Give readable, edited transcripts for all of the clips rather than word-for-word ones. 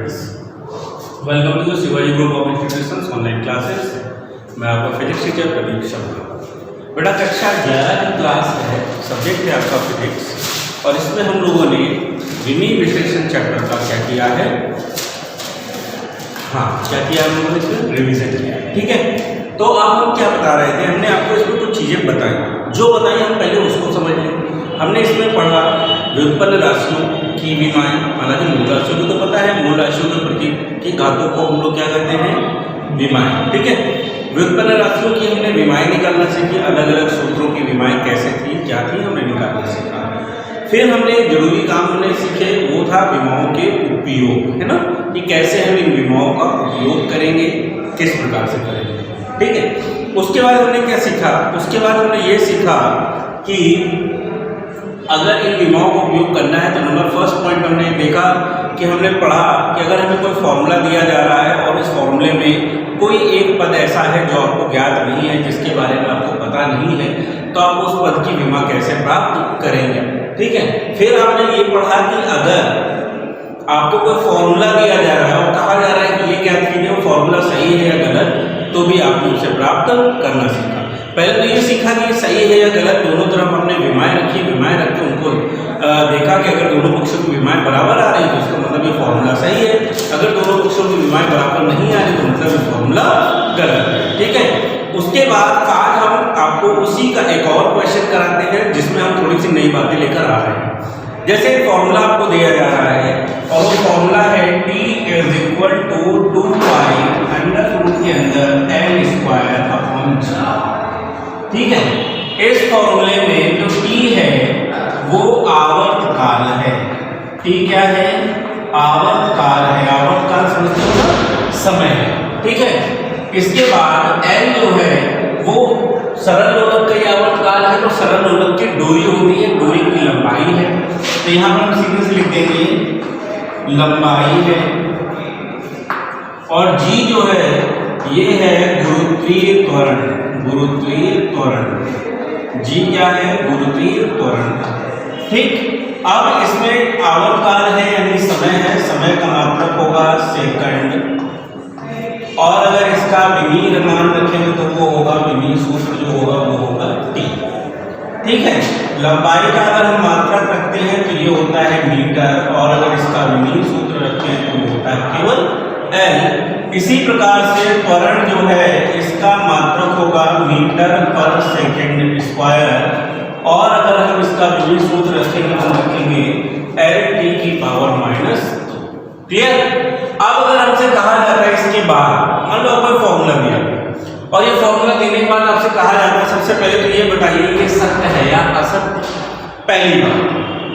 Friends, welcome to Shivaji group of institutions online classes. मैं आपका physics teacher Pradeep Sharma. बेटा कक्षा 11 की क्लास है, सब्जेक्ट है आपका फिजिक्स, और इसमें हम लोगों ने विमीय विश्लेषण चैप्टर का क्या किया है, क्या किया हम लोगों ने इसमें रिविजन किया है। ठीक है, तो अब हम क्या बता रहे थे, हमने आपको इसमें कुछ चीज़ें बताई, जो बताई हम पहले उसको समझ लें। हमने इसमें पढ़ा व्युत्पन्न राशियों की विमाएँ, हालांकि मूल राशियों को तो पता है, मूल राशियों के प्रति की घातों को हम लोग क्या करते हैं, विमाएँ। ठीक है, व्युत्पन्न राशियों की हमने विमाएँ निकालना सीखी, अलग अलग सूत्रों की विमाएँ कैसे थी, क्या थी, हमने निकालना सीखा। फिर हमने जरूरी काम हमने सीखे, वो था विमाओं के उपयोग, है ना, कि कैसे हम इन विमाओं का उपयोग करेंगे, किस प्रकार से करेंगे। ठीक है, उसके बाद हमने क्या सीखा, उसके बाद हमने ये सीखा कि अगर इन विमाओं का उपयोग करना है तो नंबर फर्स्ट पॉइंट हमने देखा कि हमने पढ़ा कि अगर हमें कोई फॉर्मूला दिया जा रहा है और इस फॉर्मूले में कोई एक पद ऐसा है जो आपको ज्ञात नहीं है, जिसके बारे में आपको पता नहीं है, तो आप उस पद की विमा कैसे प्राप्त करेंगे। ठीक है, फिर आपने ये पढ़ा कि अगर आपको कोई फॉर्मूला दिया जा रहा है और कहा जा रहा है कि ये ज्ञात कीजिए वो फॉर्मूला सही है या गलत, तो भी आपने उसे प्राप्त करना सीखा। पहले तो ये सीखा कि सही है या गलत, दोनों तरफ हमने विमाएँ रखी, विमाएँ रख के उनको देखा कि अगर दोनों पक्षों की विमाएँ बराबर आ रही है तो उसका मतलब ये फॉर्मूला सही है, अगर दोनों पक्षों की विमाएँ बराबर नहीं आ रही तो मतलब ये फॉर्मूला गलत है। ठीक है, उसके बाद आज हम आपको उसी का एक और क्वेश्चन कराते हैं जिसमें हम थोड़ी सी नई बातें लेकर आ रहे हैं। जैसे फॉर्मूला आपको दिया जा रहा है और वो फॉर्मूला है t = 2π अंडर के अंदर L² ठीक है, इस फॉर्मूले में जो t है वो आवर्त काल है। t क्या है, आवर्त काल है, आवर्त काल समझते हो ना, समय है। ठीक है, इसके बाद L जो है वो सरल लोलक का आवर्त काल है, तो सरल लोलक की डोरी होती है, डोरी की लंबाई है, तो यहां पर हम सीधे से लिख देंगे लंबाई है, और g जो है ये है गुरुत्वीय त्वरण, गुरुत्वीय त्वरण, g क्या है, गुरुत्वीय त्वरण। ठीक, अब इसमें आवर्त काल है यानी समय है, समय का मात्रक होगा सेकंड, और अगर इसका विमीय मान रखेंगे तो वो होगा, विमीय सूत्र जो होगा वो होगा t। ठीक है, लंबाई का अगर हम मात्रक रखते हैं तो ये होता है मीटर, और अगर इसका विमीय सूत्र रखते हैं तो वो होता है केवल l। इसी प्रकार से त्वरण जो है इसका मात्रक होगा मीटर पर सेकंड स्क्वायर, और अगर हम इसका विमीय सूत्र रखेंगे तो रखेंगे Lt⁻²। क्लियर। अब अगर हमसे कहा जाता है इसके बाद, मान लो कोई फॉर्मूला दिया और ये फॉर्मूला देने के बाद आपसे कहा जाता है सबसे पहले तो ये बताइए ये सत्य है या असत्य, पहली बात।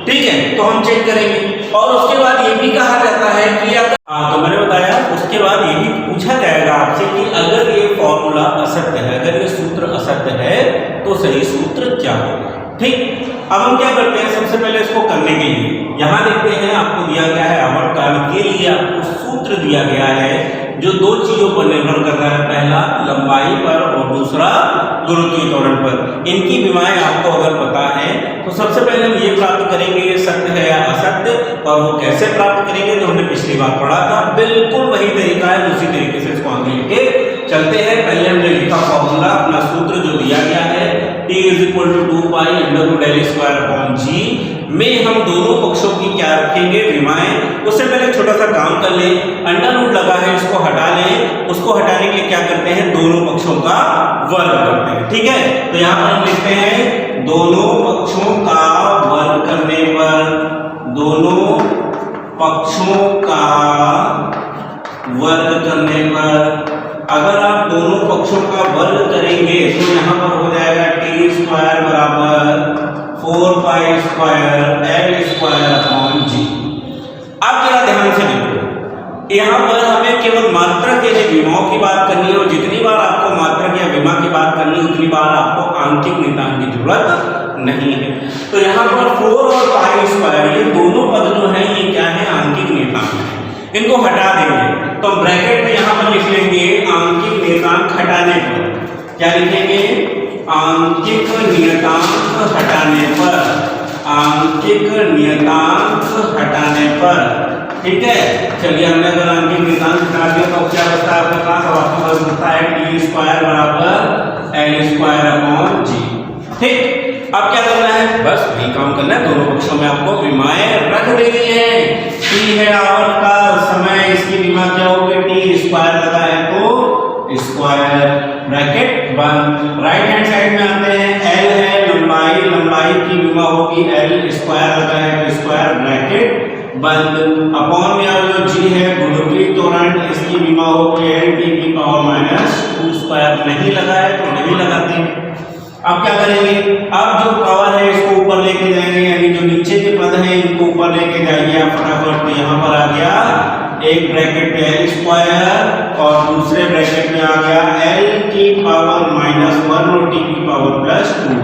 ठीक है, तो हम चेक करेंगे, और उसके बाद ये भी कहा जाता है कि अगर तो मैंने बताया उसके बाद ये भी पूछा जाएगा आपसे कि अगर ये फॉर्मूला असत्य है, अगर ये सूत्र असत्य है तो सही सूत्र क्या होगा। ठीक, अब हम क्या करते हैं, सबसे पहले इसको करने के लिए यहाँ देखते हैं आपको दिया गया है आवर्त काल के लिए आपको सूत्र दिया गया है जो दो चीजों पर निर्भर कर रहा है, पहला लंबाई पर और दूसरा गुरुत्वीय त्वरण पर। इनकी विमाएँ आपको अगर पता है तो सबसे पहले हम ये प्राप्त करेंगे ये सत्य है या असत्य, और वो कैसे प्राप्त करेंगे जो हमने पिछली बार पढ़ा था, बिल्कुल वही तरीका है, उसी तरीके से इसको आगे लेके चलते हैं। पहले हमने लिखा फॉर्मूला, अपना सूत्र जो दिया गया है t = 2π L² में हम दोनों पक्षों की क्या रखेंगे, विमाएँ। उससे पहले छोटा सा काम कर लें, अंडर लगा है इसको हटा लें, उसको हटाने के लिए क्या करते हैं, दोनों पक्षों का वर्ग करते हैं। ठीक है, तो यहाँ पर हम लिखते हैं दोनों पक्षों का वर्ग करने पर, दोनों पक्षों का वर्ग करने पर, अगर आप दोनों पक्षों का वर्ग करेंगे तो यहाँ पर हो जाएगा t² = 4π² L²/g। अब जरा ध्यान से देखो, यहाँ पर हमें केवल मात्रक यानी विमाओं की बात करनी है, और जितनी बार आपको मात्रक या विमा की बात करनी है उतनी बार आपको आंशिक नियतांक की जरूरत नहीं है। तो यहाँ पर 4 और π² ये दोनों पद जो है ये क्या है, आंशिक नियतांक है, इनको हटा देंगे तो ब्रैकेट में यहाँ पर लिख लेंगे आंशिक नियतांक हटाने पर, क्या लिखेंगे, आंशिक नियतांक हटाने पर, आंशिक नियतांक हटाने पर। ठीक है, चलिए हमने अगर अंकित निकाल निकाल दिया तो क्या बचता है आपके पास? अब आपके पास बचता है टी स्क्वायर बराबर एल स्क्वायर अपॉन जी। ठीक, अब क्या करना है? बस वही काम करना है, दोनों पक्षों में आपको विमाएं रख देनी है। टी है आवर्त का समय, इसकी विमा क्या होगी? टी स्क्वायर लगा है तो स्क्वायर ब्रैकेट बंद। राइट हैंड साइड में आते हैं, एल है लंबाई, लंबाई की विमा होगी एल स्क्वायर लगा है तो स्क्वायर ब्रैकेट बंद। अपॉन में अब जो जी है गुणोत्तरीय त्वरण, इसकी विमा होगी एल टी की पावर माइनस 2 स्क्वायर। नहीं लगा है तो नहीं लगाते हैं। अब क्या करेंगे? अब जो पावर है इसको ऊपर लेके जाएंगे, यानी जो नीचे के पद हैं इनको ऊपर लेके जाइए आप फटाफट। तो यहाँ पर आ गया एक ब्रैकेट में एल स्क्वायर और दूसरे ब्रैकेट में आ गया एल की पावर माइनस 1 और टी की पावर प्लस 2।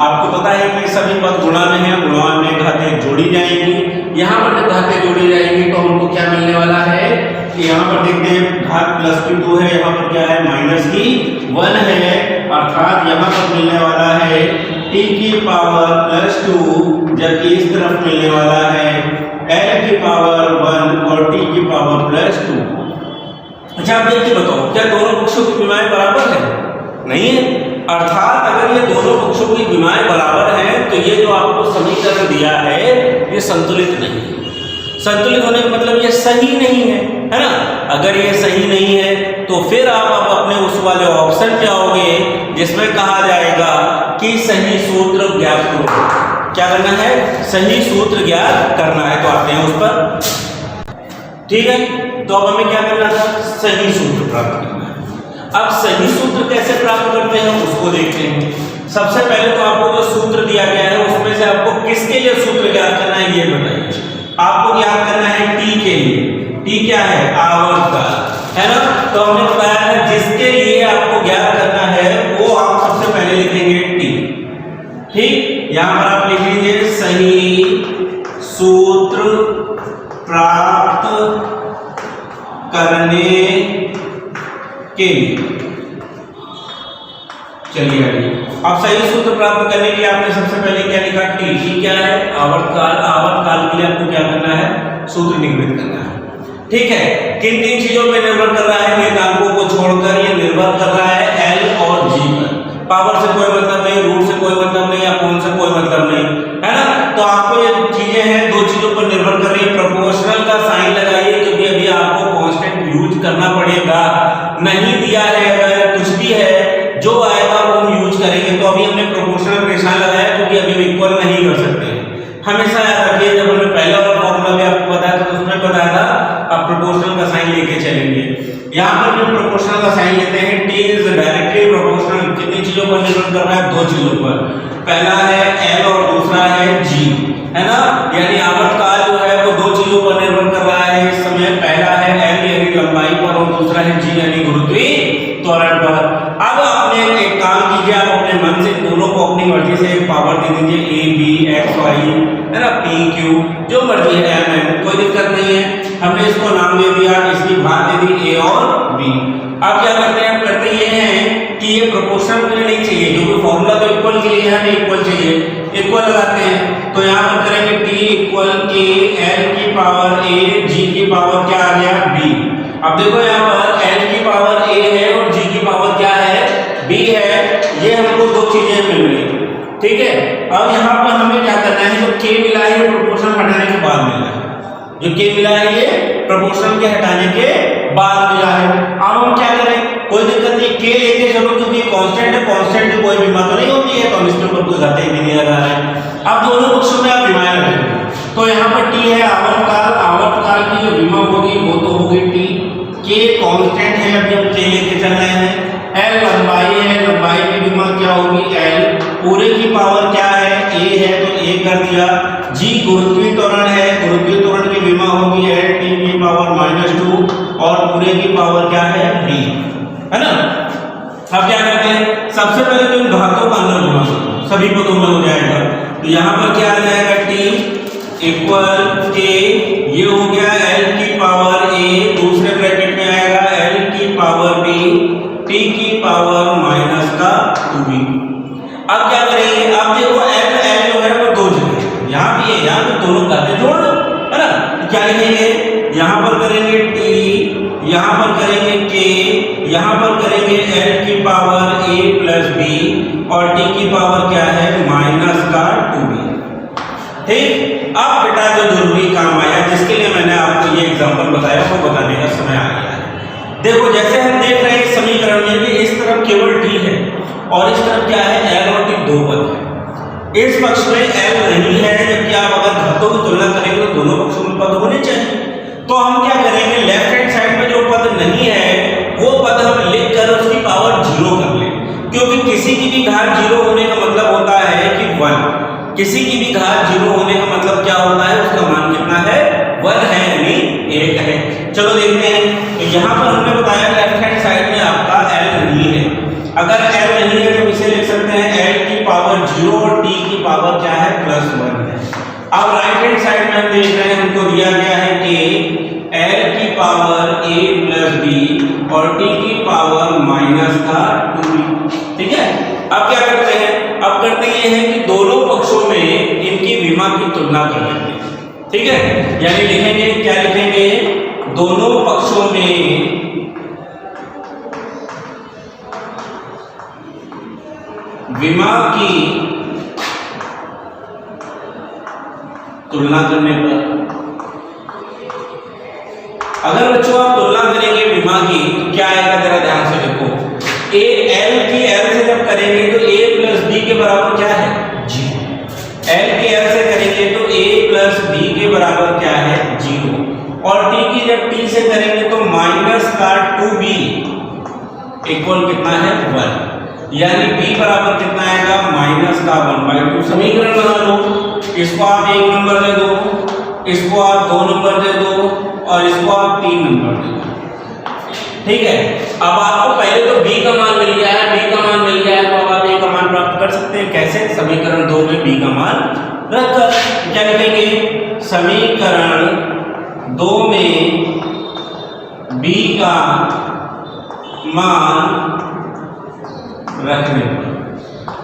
आपको पता है कि सभी पद गुणा में है, गुणा में घातें जोड़ी जाएंगी। यहाँ पर जब घातें जोड़ी जाएंगी तो हमको क्या मिलने वाला है कि यहाँ पर देखते हैं घात प्लस की 2 है, यहाँ पर क्या है माइनस की 1 है, अर्थात यहाँ पर मिलने वाला है टी की पावर प्लस 2, जबकि इस तरफ मिलने वाला है एल की पावर 1 और टी की पावर प्लस 2। अच्छा आप देखिए बताओ, क्या दोनों पक्षों की विमाएं बराबर है? नहीं है। अर्थात अगर ये दोनों पक्षों की विमाएं बराबर हैं तो ये जो आपको समीकरण दिया है ये संतुलित नहीं है। संतुलित होने का मतलब ये सही नहीं है ना? अगर ये सही नहीं है तो फिर आप अपने उस वाले ऑप्शन पे आओगे जिसमें कहा जाएगा कि सही सूत्र ज्ञात करो। क्या करना है? सही सूत्र ज्ञात करना है। तो आते हैं उस पर। ठीक है, तो अब हमें क्या करना था? सही सूत्र प्राप्त करना है। अब सही सूत्र कैसे प्राप्त करते हैं उसको देखते हैं। सबसे पहले तो आपको जो सूत्र दिया गया है उसमें से आपको किसके लिए सूत्र ज्ञात करना है ये बताइए। आपको ज्ञात करना है टी के लिए। टी क्या है? आवर्तकाल, है ना? तो हमने बताया है जिसके लिए आपको ज्ञात करना है वो आप सबसे पहले लिखेंगे टी। ठीक, यहां पर आप लिख लीजिए सही सूत्र प्राप्त करने के लिए। चलिए अब सही सूत्र प्राप्त करने के लिए आपने सबसे पहले क्या लिखा? टी। टी क्या है? आवर्तकाल। आवर्तकाल के लिए आपको क्या करना है? सूत्र निरूपित करना है। ठीक है, किन तीन चीजों पर निर्भर कर रहा है? नियतांकों को छोड़कर ये निर्भर कर रहा है एल और जी पर। पावर से कोई मतलब नहीं, रूट से कोई मतलब नहीं, अपॉन से कोई मतलब नहीं, है ना? तो आपको ये चीजें हैं दो चीजों पर निर्भर कर रही है। प्रोपोर्शनल का साइन लगाइए क्योंकि अभी आपको कांस्टेंट यूज करना पड़ेगा। नहीं दिया है अगर कुछ भी है जो आएगा वो हम यूज करेंगे। तो अभी हमने प्रोपोर्शनल का निशान लगाया क्योंकि अभी हम इक्वल नहीं कर सकते। हमेशा याद रखिए, जब हमने पहला वाला फॉर्मूला भी आपको बताया था तो उसमें बताया था आप प्रोपोर्शनल का साइन लेके चलेंगे। यहाँ पर जो प्रोपोर्शनल का साइन लेते हैं टी इज डायरेक्टली प्रोपोर्शनल कितनी चीजों पर निर्भर कर रहा है? दो चीजों पर। पहला है एल और दूसरा है जी, है ना? यानी आवर्तकाल जो है वो दो चीजों पर निर्भर कर रहा है इस समय। पहला है एल यानी लंबाई पर और दूसरा है जी यानी गुरुत्वीय त्वरण पर। अब आपने एक काम कीजिए, आप अपने मन से दोनों को अपनी मर्जी से पावर दे दीजिए, ए बी एक्स वाई, है ना, पी क्यू, जो मर्जी है एम एन, कोई दिक्कत नहीं है। हमने इसको नाम दे दिया, इसकी भाग दे दी ए और बी। अब क्या करते हैं? करते ये हैं कि ये प्रोपोर्शनल मुझे नहीं चाहिए क्योंकि फॉर्मूला तो इक्वल के लिए है, हमें इक्वल चाहिए। इक्वल लगाते हैं तो यहाँ पर करेंगे टी इक्वल ए एल की पावर ए जी की पावर क्या आ गया? बी। अब देखो यहाँ पर एल की पावर ए है और जी की पावर क्या है? बी है। ये हमको दो चीजें मिल रही, ठीक है। अब यहाँ पर हमें क्या करना है? जो के मिला है प्रोपोर्शनल हटाने के बाद मिला है। जो के मिला है ये प्रोपोर्शनल के हटाने के बाद मिला है। अब हम क्या करें? कोई दिक्कत नहीं, के लेके चलो क्योंकि कांस्टेंट है, कांस्टेंट की कोई विमा तो नहीं होती है तो हम इसके ऊपर कोई घाते भी नहीं लगा रहे हैं। अब दोनों पक्षों में आप विमाएं रखेंगे तो यहाँ पर टी है आवर्तकाल। आवर्तकाल की जो विमा होगी वो तो होगी टी। के कांस्टेंट है, अभी हम के लेके चल रहे हैं। एल लंबाई है, लंबाई की विमा क्या होगी? एल। पूरे की पावर क्या है? ए है तो ए कर दिया। जी गुरुत्वीय त्वरण है, गुरुत्वीय त्वरण की विमा होगी एल टी की पावर माइनस 2 और पूरे की पावर क्या है? बी, है ना? अब क्या करते हैं? सबसे पहले तो इन घातों का अंदर गुणा करो, सभी पदों में हो जाएगा। तो यहाँ पर क्या आ जाएगा? टी इक्वल के, ये हो गया एल की पावर ए, दूसरे ब्रैकेट में आएगा एल की पावर बी, टी की पावर माइनस का 2b। अब क्या करेंगे? अब देखो एल एल जो है वो दो जगह, यहाँ भी है, यहाँ भी दोनों घातें जोड़ लो, है ना? क्या लिखेंगे? पावर a प्लस बी और t की पावर क्या है माइनस का 2b। ठीक, अब बेटा जो जरूरी काम आया जिसके लिए मैंने आपको ये एग्जांपल बताया वो बताने का समय आ गया है। देखो जैसे हम देख रहे हैं समीकरण में भी इस तरफ केवल t है और इस तरफ क्या है l और t दो पद है। इस पक्ष में l नहीं है, जबकि आप अगर घातों की तुलना करेंगे तो दोनों पक्षों में पद होने चाहिए। तो हम क्या करेंगे, लेफ्ट हैंड साइड में जो पद नहीं है वो पद हम लिख कर उसकी पावर 0 कर लें, क्योंकि किसी की भी घात 0 होने का मतलब होता है कि 1। किसी की भी घात 0 होने का मतलब क्या होता है, उसका मान कितना है 1 है, यानी 1 है। चलो देखते हैं, तो यहाँ पर हमने बताया लेफ्ट हैंड साइड में आपका l नहीं है। अगर l नहीं है तो इसे लिख सकते हैं l की पावर 0 और t की पावर क्या है प्लस 1 है। अब राइट हैंड साइड में हम देख रहे हैं हमको दिया गया है कि l की पावर a प्लस b और t की पावर माइनस का 2b। ठीक है, अब क्या करते हैं, अब करते ये हैं कि दोनों पक्षों में इनकी विमा की तुलना कर लेते हैं। ठीक है, यानी लिखेंगे क्या लिखेंगे, दोनों पक्षों में विमा की तुलना करने पर, अगर बच्चों आप तुलना करेंगे विमा की तो क्या आएगा, जरा ध्यान से देखो, a l की l से जब करेंगे तो a प्लस b के बराबर क्या है g। l की l से करेंगे तो a प्लस b के बराबर क्या है 0, और t की जब t से करेंगे तो माइनस का 2b इक्वल कितना है 1, यानी b बराबर कितना आएगा माइनस का 1/2। समीकरण बना लो, इसको आप 1 नंबर दे दो, इसको आप 2 नंबर दे दो और इसको आप 3 नंबर दे दो। ठीक है, अब आपको पहले तो b का मान मिल गया है, b का मान मिल गया है तो अब आप a का मान प्राप्त कर सकते हैं। कैसे, समीकरण 2 में b का मान रखकर क्या लिखेंगे, समीकरण 2 में b का मान रखने पर,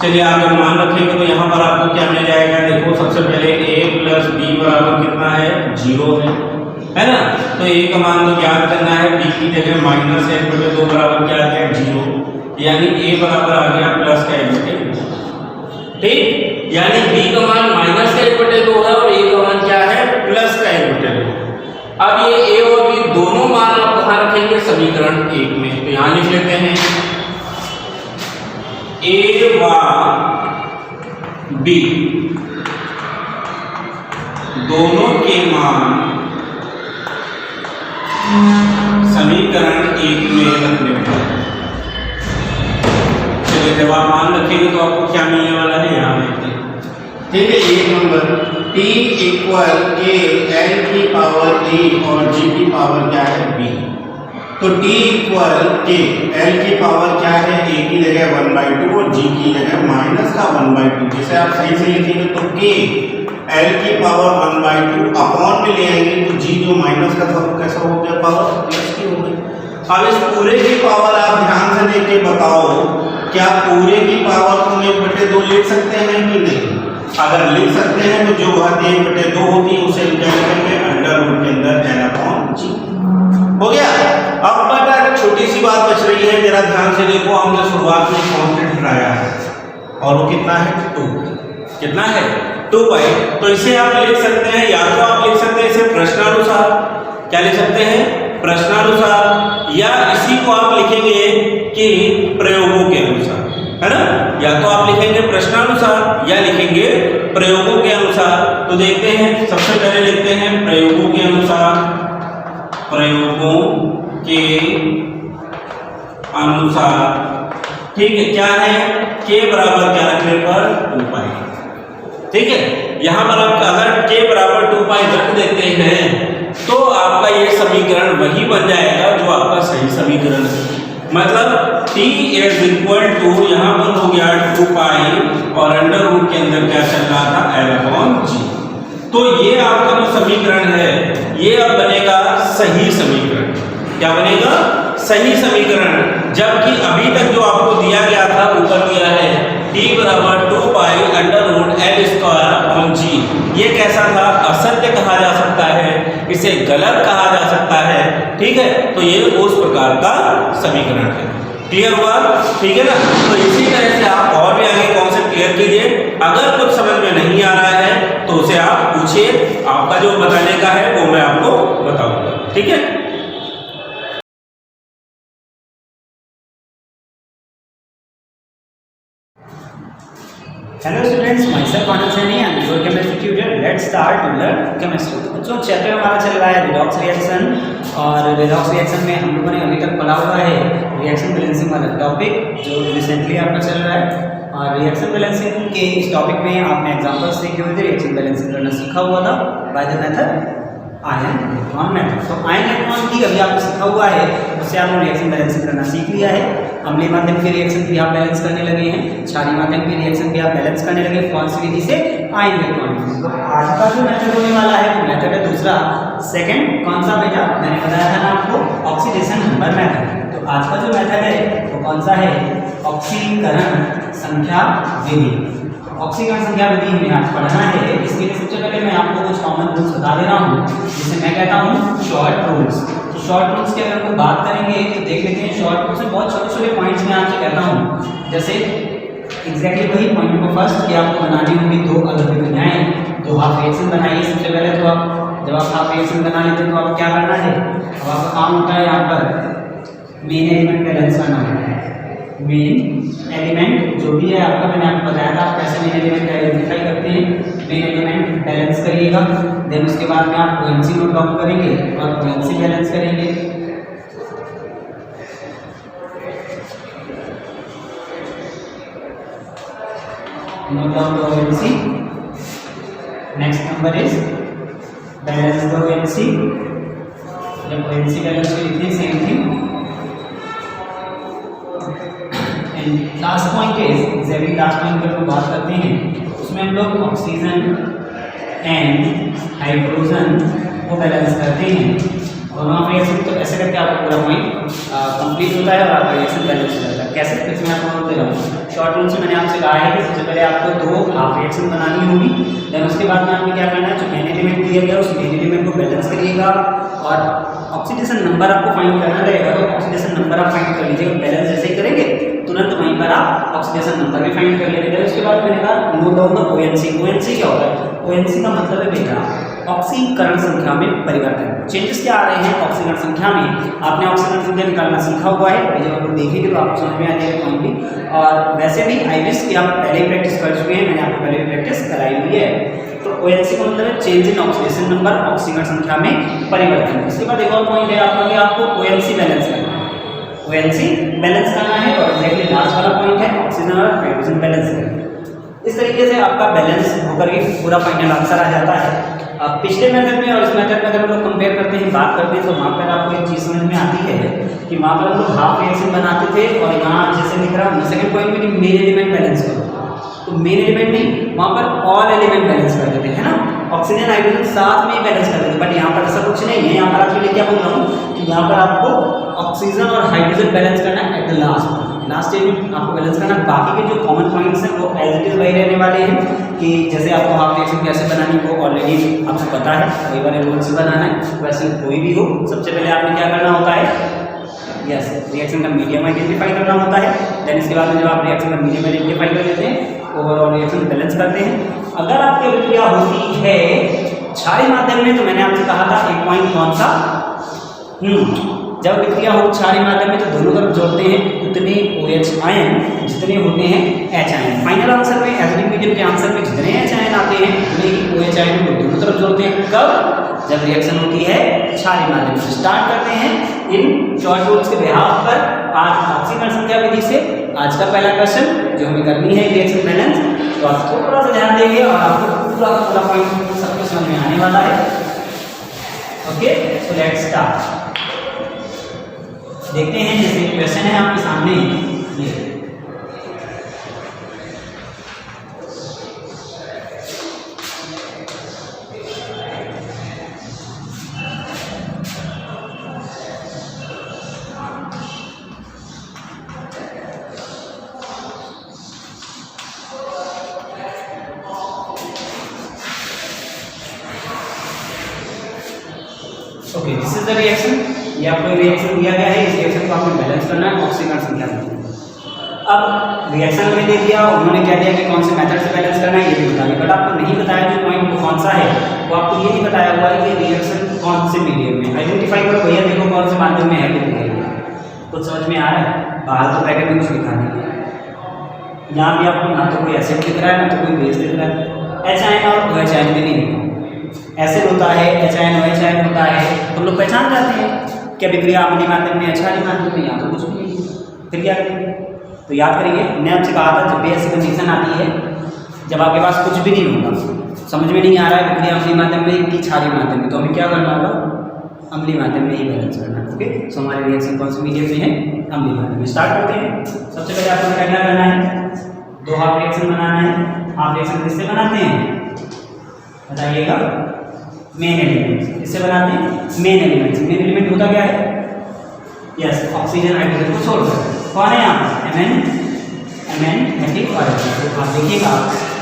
चलिए आप जब मान रखेंगे तो यहाँ पर आपको क्या मिल जाएगा, देखो सबसे पहले a प्लस b बराबर कितना है 0 है ना, तो a का मान तो ज्ञात करना है, b की जगह माइनस 1/2 बराबर क्या आ गया 0, यानी a बराबर आ गया प्लस का 1/2। ठीक, यानी b का मान माइनस का 1/2 है और a का मान क्या है प्लस का 1/2। अब ये a और b दोनों मान आप कहाँ रखेंगे, समीकरण 1 में, तो यहाँ लिख लेते हैं a व b दोनों के मान समीकरण 1 में रखने पर, चलिए जब आप मान रखेंगे तो आपको क्या मिलने वाला है, यहाँ देखते हैं। ठीक है, 1 नंबर t इक्वल के l की पावर a और g की पावर क्या है b, तो t इक्वल के l की पावर क्या है a की जगह 1/2 और g की जगह माइनस का 1/2। जैसे आप सही से लिखेंगे तो k l की पावर 1/2 अपॉन में ले आएंगे तो g जो माइनस का था कैसा हो गया, पावर प्लस की हो गई। अब इस पूरे की पावर आप ध्यान से देख के बताओ, क्या पूरे की पावर को 1/2 लिख सकते हैं कि नहीं, अगर लिख सकते हैं तो जो घात 1/2 होती है उसे क्या लिखेंगे, अंडर रूट के अंदर n/g हो गया। अब बेटा छोटी सी बात बच रही है, जरा ध्यान से देखो, हमने शुरुआत में कांस्टेंट हटाया है और वो कितना है 2, कितना है 2पाई, तो इसे आप लिख सकते हैं, या तो आप लिख सकते हैं इसे प्रश्नानुसार, क्या लिख सकते हैं प्रश्नानुसार, या इसी को आप लिखेंगे कि प्रयोगों के अनुसार, है ना, या तो आप लिखेंगे प्रश्नानुसार या लिखेंगे प्रयोगों के अनुसार। तो देखते हैं, सबसे पहले लिखते हैं प्रयोगों के अनुसार, प्रयोगों के अनुसार। ठीक है, क्या है k बराबर क्या रखने पर 2पाई। ठीक है, यहाँ पर आप अगर k बराबर 2पाई रख देते हैं तो आपका ये समीकरण वही बन जाएगा जो आपका सही समीकरण है, मतलब t इज इक्वल टू यहाँ पर हो गया 2पाई और अंडर रूट के अंदर क्या चल रहा था l/g। तो ये आपका जो समीकरण है ये अब बनेगा सही समीकरण। क्या बनेगा, सही समीकरण, जबकि अभी तक जो आपको दिया गया था ऊपर दिया है t बराबर 2पाई अंडर रूट l²/g, ये कैसा था, असत्य कहा जा सकता है, इसे गलत कहा जा सकता है। ठीक है, तो ये उस प्रकार का समीकरण है। क्लियर हुआ? ठीक है ना। तो इसी तरह से आप और भी आगे कॉन्सेप्ट क्लियर कीजिए। अगर कुछ समझ में नहीं आ रहा है तो उसे आप पूछिए, आपका जो बताने का है वो मैं आपको बताऊंगा। ठीक है। Hello students, myself Anand Saini and your chemistry tutor. Let's start to learn chemistry. तो बच्चों, चैप्टर हमारा चल रहा है रिडॉक्स रिएक्शन, और रिडॉक्स रिएक्शन में हम लोगों ने अभी तक पढ़ा हुआ है रिएक्शन बैलेंसिंग वाला टॉपिक, जो रिसेंटली आपका चल रहा है। और रिएक्शन बैलेंसिंग के इस टॉपिक में आपने एग्जांपल्स सीखे हुए थे, रिएक्शन बैलेंसिंग करना सीखा हुआ था by the method ion electron method. तो आयन इलेक्ट्रॉन की अभी आपको सीखा हुआ है, उससे आपने रिएक्शन बैलेंसिंग करना सीख लिया है। अम्लीय माध्यम के रिएक्शन भी आप बैलेंस करने लगे हैं, क्षारीय माध्यम के रिएक्शन भी आप बैलेंस करने लगे कौन सी विधि से? Ion electron. तो आज का जो मेथड होने वाला है वो मेथड है दूसरा, सेकंड। कौन सा बेटा? मैंने बताया था ना आपको, ऑक्सीडेशन नंबर मेथड। तो आज का जो मेथड है वो कौन सा है? ऑक्सीकरण संख्या विधि। ऑक्सीकरण संख्या विधि हमें आज पढ़ना है। इसके लिए सबसे पहले मैं आपको कुछ कॉमन रूल्स बता दे रहा हूँ, जिसे मैं कहता हूँ शॉर्ट रूल्स। तो शॉर्ट रूल्स की अगर हम बात करेंगे तो देख लेते हैं। शॉर्ट रूल्स में बहुत छोटे छोटे पॉइंट्स मैं आपसे कहता हूँ, जैसे एग्जैक्टली वही पॉइंट नंबर फर्स्ट कि आपको बनानी होगी दो अलग विक्रियाएं, दो हाफ रिएक्शन बनाइए। सबसे पहले तो आप जब आप हाफ रिएक्शन बना लेते हैं तो आप क्या करना है? अब आपका काम होता है यहाँ पर मेन एलिमेंट बैलेंस करना होता है। मेन एलिमेंट जो भी है आपका, मैंने आपको बताया था आप कैसे मेन एलिमेंट आइडेंटिफाई करते हैं। मेन एलिमेंट बैलेंस करिएगा, देन उसके बाद में आप ओएनसी नोट डाउन करेंगे और ओएनसी बैलेंस करेंगे। Note down the ONC. Next number is balance the ONC. जब ओएनसी बैलेंस को लिखते हैं same thing. Last point is exactly last point पर हम बात करते हैं, उसमें हम लोग ऑक्सीजन एंड हाइड्रोजन को बैलेंस करते हैं। और वहाँ रिएक्शन तो ऐसे करके आपका पूरा पॉइंट कंप्लीट होता है और आपका रिएक्शन बैलेंस हो जाता है। कैसे? फिर मैं आपको बोलते रहूँ। शॉर्ट रूल से मैंने आपसे कहा है कि सबसे पहले आपको दो हाफ रिएक्शन बनानी होगी, देन उसके बाद में आपको क्या करना है, जो मेन एलिमेंट दिया गया उस मेन एलिमेंट को बैलेंस करिएगा और ऑक्सीडेशन नंबर आपको फाइंड करना रहेगा। तो ऑक्सीडेशन नंबर आप फाइंड कर लीजिएगा। बैलेंस जैसे ही करेंगे तुरंत वहीं पर आप ऑक्सीडेशन नंबर भी फाइंड कर लेंगे। उसके बाद मैंने कहा नोट डाउन द ओएनसी। ओएनसी क्या होता है? ओएनसी का मतलब है बेटा ऑक्सीकरण संख्या में परिवर्तन। चेंजेस क्या आ रहे हैं ऑक्सीकरण संख्या में? आपने ऑक्सीकरण संख्या निकालना सीखा हुआ है, जब आप लोग देखेंगे तो आपको समझ में आ जाएगा कौन भी। और वैसे भी आई विश कि आप पहले ही प्रैक्टिस कर चुके हैं, मैंने आपको पहले भी प्रैक्टिस कराई हुई है। तो ओएनसी का मतलब है चेंज इन ऑक्सीडेशन नंबर, ऑक्सीकरण संख्या में परिवर्तन। उसके बाद एक और पॉइंट है आपका कि आपको ओएनसी बैलेंस करना है। ओएनसी बैलेंस करना है और एग्जैक्टली लास्ट वाला पॉइंट है ऑक्सीजन और हाइड्रोजन बैलेंस करना। इस तरीके से आपका बैलेंस होकर के पूरा फाइनल आंसर आ जाता है। अब पिछले मेथड में और इस मेथड में अगर हम लोग कंपेयर करते हैं, बात करते हैं, तो वहाँ पर आपको एक चीज़ समझ में आती है कि वहाँ पर हम लोग हाफ रिएक्शन बनाते थे और यहाँ जैसे लिख रहा हूँ सेकंड पॉइंट में कि मेन एलिमेंट बैलेंस करो, तो मेन एलिमेंट नहीं, वहाँ पर ऑल एलिमेंट बैलेंस कर देते हैं ना, ऑक्सीजन हाइड्रोजन साथ में ही बैलेंस कर देते हैं। बट यहाँ पर ऐसा कुछ नहीं है। यहाँ पर आपके लिए क्या बोल रहा हूँ कि यहाँ पर आपको ऑक्सीजन और हाइड्रोजन बैलेंस करना है एट द लास्ट स्टेज में आपको बैलेंस करना। बाकी के जो कॉमन पॉइंट्स हैं वो एज इट इज वही रहने वाले हैं कि जैसे आपको हाफ रिएक्शन कैसे बनानी वो ऑलरेडी आपको पता है, वही वाले रूल से बनाना है। वैसे कोई भी हो, सबसे पहले आपने क्या करना होता है, यस रिएक्शन का मीडियम आइडेंटिफाई करना होता है। देन इसके बाद में जब आप रिएक्शन का मीडियम आइडेंटिफाई कर लेते हैं, ओवरऑल रिएक्शन बैलेंस करते हैं। अगर आपकी अभिक्रिया होती है क्षारीय माध्यम में, तो मैंने आपसे कहा था एक पॉइंट कौन सा, जब विक्रिया हो क्षारीय माध्यम में तो दोनों तरफ जोड़ते हैं उतने OH आयन जितने होते हैं H आयन। फाइनल आंसर में एसिडिक मीडियम के आंसर में जितने H आयन आते हैं उतने ही OH आयन को दोनों तरफ जोड़ते हैं। कब? जब रिएक्शन होती है क्षारीय माध्यम से। स्टार्ट करते हैं इन शॉर्ट रूल्स के बिहाफ पर आज ऑक्सीकरण संख्या विधि से। आज का पहला क्वेश्चन जो हमें करनी है रिएक्शन बैलेंस, तो आप थोड़ा सा ध्यान देंगे और आपको पूरा पॉइंट सब कुछ समझ में आने वाला है। Okay, so let's start. देखते हैं जैसे क्वेश्चन है आपके सामने ये, okay, this is the reaction ये आपको रिएक्शन दिया गया है, इस रिएक्शन को आपको बैलेंस करना है ऑक्सीकरण संख्या में। अब रिएक्शन में दे दिया, उन्होंने क्या दिया कि कौन से मेथड से बैलेंस करना है ये भी बता दिया, बट आपको नहीं बताया जो पॉइंट वो कौन सा है, वो आपको ये नहीं बताया हुआ है कि रिएक्शन कौन से मीडियम में। आइडेंटिफाई करो भैया, देखो कौन से माध्यम में है कि नहीं है। कुछ समझ में आ रहा है? बाहर तो पैकेट में कुछ लिखा नहीं है, यहाँ भी आपको ना तो कोई एसिड दिख रहा है ना तो कोई बेस दिख रहा है। एच और OH में नहीं, एसिड होता है, HOH होता है, तो लोग पहचान जाते हैं कि अभिक्रिया अम्लीय माध्यम में, क्षारीय माध्यम में, यहाँ तो कुछ भी नहीं। फिर क्या करेंगे? तो याद करिए, मैंने आपसे कहा था जब भी ऐसी कंडीशन आती है, जब आपके पास कुछ भी नहीं होगा, समझ में नहीं आ रहा है अभिक्रिया अम्लीय माध्यम में कि क्षारीय माध्यम में, तो हमें क्या करना होगा? अम्लीय माध्यम में ही बैलेंस करना है। ओके, सो हमारे रिएक्शन कौन से मीडियम में है? अम्लीय माध्यम में। स्टार्ट करते हैं। सबसे पहले आपको क्या करना है? 2 हाफ रिएक्शन बनाना है। हाफ रिएक्शन किससे बनाते हैं बताइएगा? Main element. किससे बनाते हैं? Main element. मेन एलिमेंट होता क्या है? यस, ऑक्सीजन हाइड्रोजन को छोड़कर। कौन है यहाँ? Mn Fe। आप देखिएगा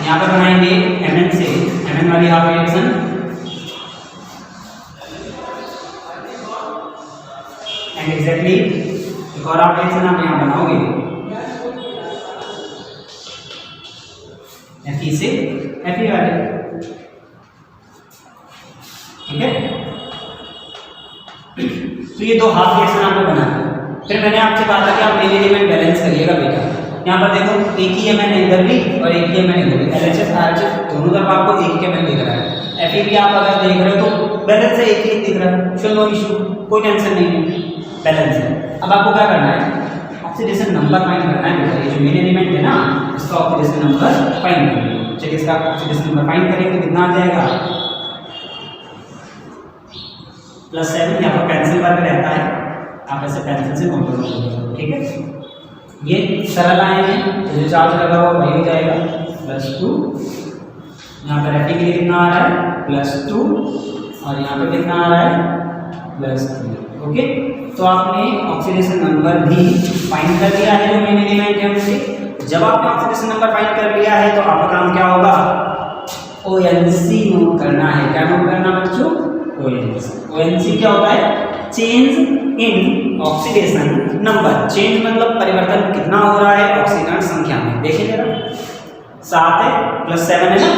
यहाँ पर बनाएंगे Mn से, Mn वाली हाफ रिएक्शन, एंड एग्जैक्टली एक और हाफ रिएक्शन आप यहाँ बनाओगे Fe से Fe वाले। ठीक है, तो ये 2 हाफ रिएक्शन आपने बना दिया। फिर मैंने आपसे कहा था कि आप मेन एलिमेंट बैलेंस करिएगा बेटा। यहाँ पर देखो एक ही Mn इधर भी और एक ही Mn इधर भी, LHS RHS दोनों तरफ आपको एक ही Mn दिख रहा है। Fe भी आप अगर देख रहे हो तो बैलेंस है, एक ही दिख रहा है, सो नो इशू, कोई टेंशन नहीं है, बैलेंस है। अब आपको क्या करना है? ऑक्सीडेशन नंबर फाइंड करना है बेटा। ये जो मेन एलिमेंट है ना, इसका ऑक्सीडेशन नंबर फाइंड करेंगे। चलिए इसका ऑक्सीडेशन नंबर फाइंड करेंगे, कितना आ जाएगा? +7। यहाँ पर पेंसिल वर्क रहता है, आप ऐसे पेंसिल से नोट करोगे। ठीक है, ये सरल आए हैं तो जो चार्ज लगा हुआ वही हो जाएगा +2। यहाँ पर Fe के लिए कितना आ रहा है? +2, और यहाँ पर कितना आ रहा है? +3। ओके, तो आपने ऑक्सीडेशन नंबर भी फाइंड कर लिया है जो मेन एलिमेंट है उससे। जब आपने ऑक्सीडेशन नंबर फाइंड कर लिया है तो आपका काम क्या होगा? ONC नोट करना है। क्या नोट करना बच्चों? ONC क्या होता है? Change in oxidation number. Change मतलब परिवर्तन कितना हो रहा है ऑक्सीकरण संख्या में। देखिए जरा, 7 है +7 है ना,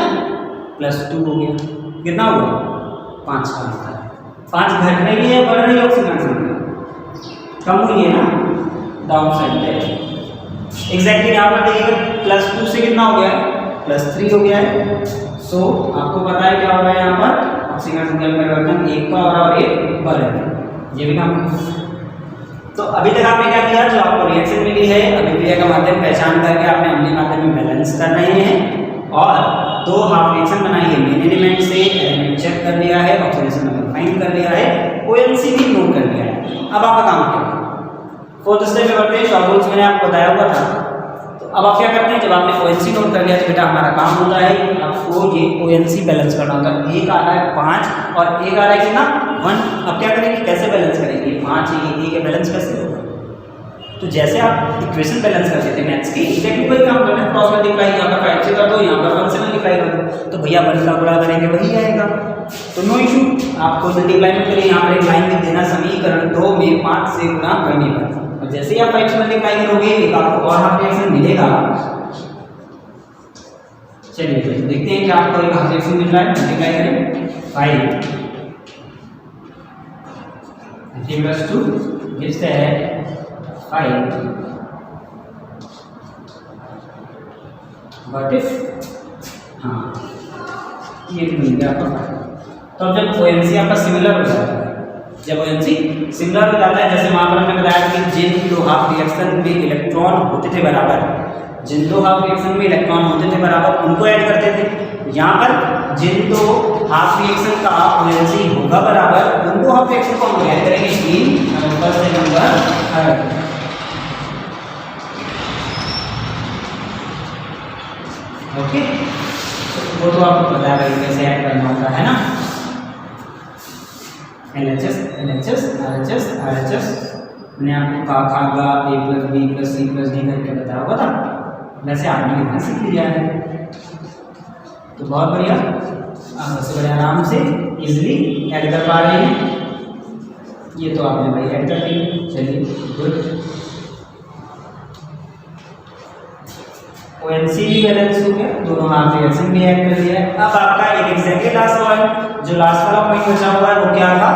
+2 हो गया, कितना हुआ? 5 का होता है। 5 घट रही है, बढ़ रही है ऑक्सीकरण संख्या? कम हुई है ना, डाउन साइड है। एग्जैक्टली यहाँ पर देखिएगा +2 से कितना हो गया है? +3 हो गया है। सो आपको पता है क्या हो रहा है यहाँ पर? ऑक्सीकरण संख्या में परिवर्तन, एक का हो रहा है और एक बढ़ रहा है। ये भी काम। तो अभी तक आपने क्या किया? जो आपको रिएक्शन मिली है, अभिक्रिया का माध्यम पहचान करके आपने अम्लीय माध्यम में बैलेंस कर रहे हैं, और 2 हाफ रिएक्शन बनाई है। मेन एलिमेंट से एलिमेंट चेक कर लिया है, ऑक्सीडेशन नंबर फाइंड कर लिया है, ONC भी नोट कर लिया है। अब आपका काम क्या है? 4th स्टेप में बढ़ते हैं। शॉर्ट रूल्स मैंने आपको बताया हुआ था। तो अब आप क्या करते हैं? जब आपने ONC नोट कर लिया तो बेटा हमारा काम होता है आपको ये ONC बैलेंस करना होता है। एक आ रहा है 5 और एक आ रहा है कितना? 1। अब क्या करेंगे? कैसे बैलेंस करेंगे? 5 ये के बैलेंस कैसे होगा? तो जैसे आप इक्वेशन बैलेंस करते थे मैथ्स की, एग्जैक्टली वही काम करना है। क्रॉस मल्टीप्लाई यहाँ पर 5 से कर दो, यहाँ पर 1 से मल्टीप्लाई कर दो, तो भैया 1 का गुणा करेंगे वही आएगा, तो नो इशू। आपको मल्टीप्लाई में करिए, यहाँ पर एक लाइन लिख देना, समीकरण 2 में 5 से गुणा करने पर। और जैसे ही आप 5 से मल्टीप्लाई करोगे एक आपको और हाफ रिएक्शन मिलेगा। चलिए देखते हैं कि आपको एक हाफ रिएक्शन मिल रहा है। मल्टीप्लाई करें 5 +2 gives that 5 what if, हाँ ये भी मिल गया आपको। तो अब जब ONC आपका सिमिलर हो जाता है, जब ONC सिमिलर हो जाता है, जैसे वहाँ पर हमने बताया कि जिन 2 हाफ रिएक्शन में इलेक्ट्रॉन होते थे बराबर, जिन 2 हाफ रिएक्शन में इलेक्ट्रॉन होते थे बराबर उनको ऐड करते थे। यहाँ पर जिन 2 हाफ रिएक्शन का ONC होगा बराबर, उन 2 हाफ रिएक्शन को हम ऐड करेंगे 3 नंबर से नंबर 3। ओके, वो तो आपको पता है भाई कैसे ऐड करना होता है ना। LHS RHS मैंने आपको कहा A + B + C + D करके बताया हुआ था, वैसे आपने लिखना सीख लिया है, तो बहुत बढ़िया। आप सबसे बड़े आराम से इजीली ऐड कर पा रहे हैं। ये तो आपने भाई ऐड कर दी, चलिए गुड। ONC भी बैलेंस हो गया, दोनों हाफ रिएक्शन भी ऐड कर दिया है। अब आपका एक एग्जैक्टली लास्ट पॉइंट, जो लास्ट वाला पॉइंट बचा हुआ है वो क्या था?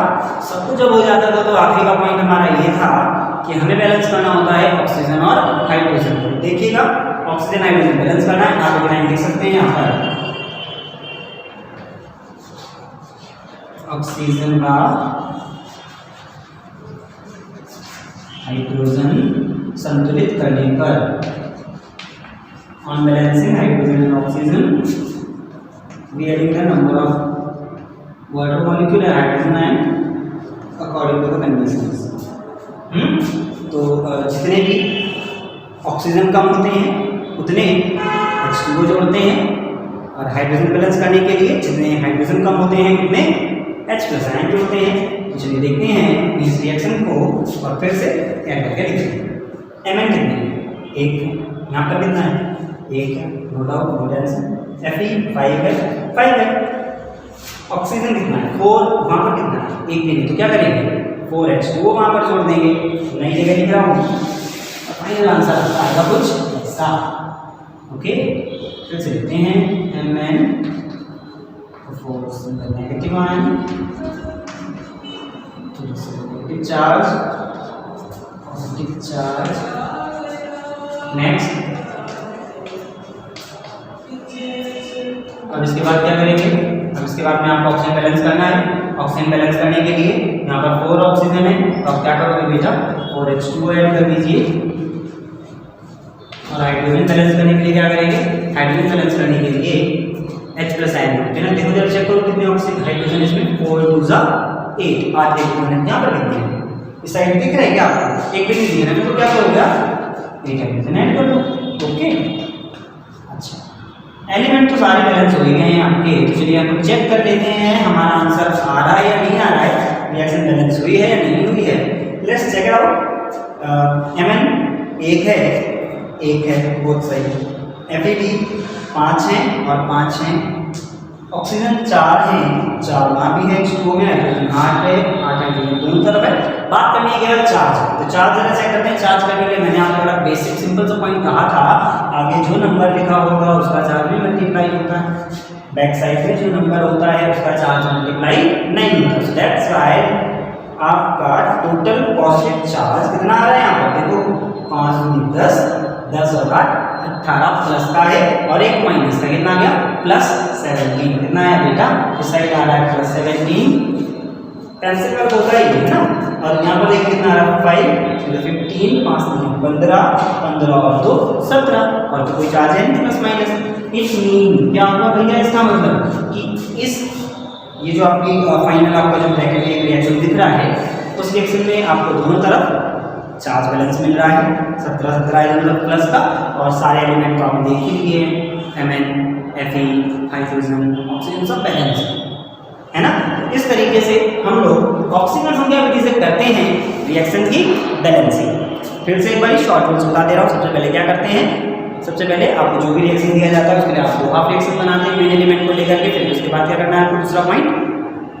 सब कुछ जब हो जाता था तो आखिरी का पॉइंट हमारा ये था कि हमें बैलेंस करना होता है ऑक्सीजन और हाइड्रोजन को। देखिएगा ऑक्सीजन हाइड्रोजन बैलेंस करना है, आप एक लाइन लिख सकते हैं यहाँ पर, ऑक्सीजन का हाइड्रोजन संतुलित करने पर, on balancing hydrogen and oxygen we adding the number of water molecule and hydrogen ion according to the conditions। तो जितने भी ऑक्सीजन कम होते हैं उतने H2O जोड़ते हैं, और हाइड्रोजन बैलेंस करने के लिए जितने हाइड्रोजन कम होते हैं उतने H+ आयन जोड़ते हैं। तो चलिए देखते हैं इस रिएक्शन को और फिर से ऐड करके लिखते हैं। Mn कितने हैं? एक, यहाँ पर कितना है? एक है, no doubt, no tension. Fe 5 है, 5 है। ऑक्सीजन कितना है? 4, वहाँ पर कितना है? एक भी नहीं, तो क्या करेंगे? 4H2O वहाँ पर छोड़ देंगे, नई जगह लिख रहा हूँ। फाइनल आंसर आएगा कुछ ऐसा। ओके, फिर से लिखते हैं Mn 4 single negative ion, negative charge, positive charge. Next, अब इसके बाद क्या करेंगे? अब इसके बाद में आपको ऑक्सीजन बैलेंस करना है। ऑक्सीजन बैलेंस करने के लिए यहाँ पर 4 ऑक्सीजन है, तो आप क्या करोगे बेटा? 4H2O ऐड कर दीजिए। और हाइड्रोजन बैलेंस करने के लिए क्या करेंगे? हाइड्रोजन बैलेंस करने के लिए H+ आयन जोड़ते हैं। देखो जरा चेक करो कितने ऑक्सीजन हाइड्रोजन इसमें, 4 2 जा 8, 8 इलेक्ट्रॉन यहाँ पर कितने हैं? इस साइड दिख रहा है क्या आपको? एक भी नहीं दिख रहा है, तो क्या करोगे? एक हाइड्रोजन ऐड कर दो। ओके, अच्छा, एलिमेंट तो सारे बैलेंस हो गए हैं आपके। तो चलिए हम चेक कर लेते हैं हमारा आंसर आ रहा है या नहीं आ रहा है, रिएक्शन बैलेंस हुई है या नहीं हुई है। Let's check it out. Mn 1 है, 1 है, बहुत सही। Fe 5 है और 5 है। ऑक्सीजन 4 है, 4 वहाँ भी है, H2O में हाइड्रोजन 8 है, 8 हाइड्रोजन दोनों तरफ है। बात करनी है केवल चार्ज, तो चार्ज जरा चेक करते हैं। चार्ज करने के लिए मैंने आपको बड़ा बेसिक सिंपल सा पॉइंट कहा था, आगे जो नंबर लिखा होगा उसका चार्ज भी मल्टीप्लाई होता है, बैक साइड में जो नंबर होता है उसका चार्ज मल्टीप्लाई नहीं होता। सो दैट्स व्हाई आपका टोटल पॉजिटिव चार्ज कितना आ रहा है यहाँ पर? देखो 5 × 10, 10 और 8 18 प्लस का है, और एक माइनस का कितना आ गया? +17। कितना है बेटा? इस साइड आ रहा है +17, कैंसिल कर होता ही है ना। और यहाँ पर एक कितना आ रहा है? 5 15, 5 15, 15 और 2 17, और तो कोई चार्ज है नहीं प्लस माइनस। इट मीन क्या होगा भैया? इसका मतलब कि इस ये जो आपकी फाइनल आपका जो ब्रैकेट में रिएक्शन दिख रहा है, उस रिएक्शन में आपको दोनों तरफ चार्ज बैलेंस मिल रहा है, 17 17 एलिमेंट प्लस का, और सारे एलिमेंट को आपने देख ही लिए हैं, Mn Fe हाइड्रोजन ऑक्सीजन सब बैलेंस है ना। इस तरीके से हम लोग ऑक्सीजन संख्या विधि से करते हैं रिएक्शन की बैलेंसिंग। फिर से एक बार शॉर्ट रूल्स बता दे रहा हूँ। सबसे पहले क्या करते हैं? सबसे पहले आपको जो भी रिएक्शन दिया जाता है उसके लिए आप 2 हाफ रिएक्शन बनाते हैं मेन एलिमेंट को लेकर के। फिर उसके बाद क्या करना है आपको? दूसरा पॉइंट,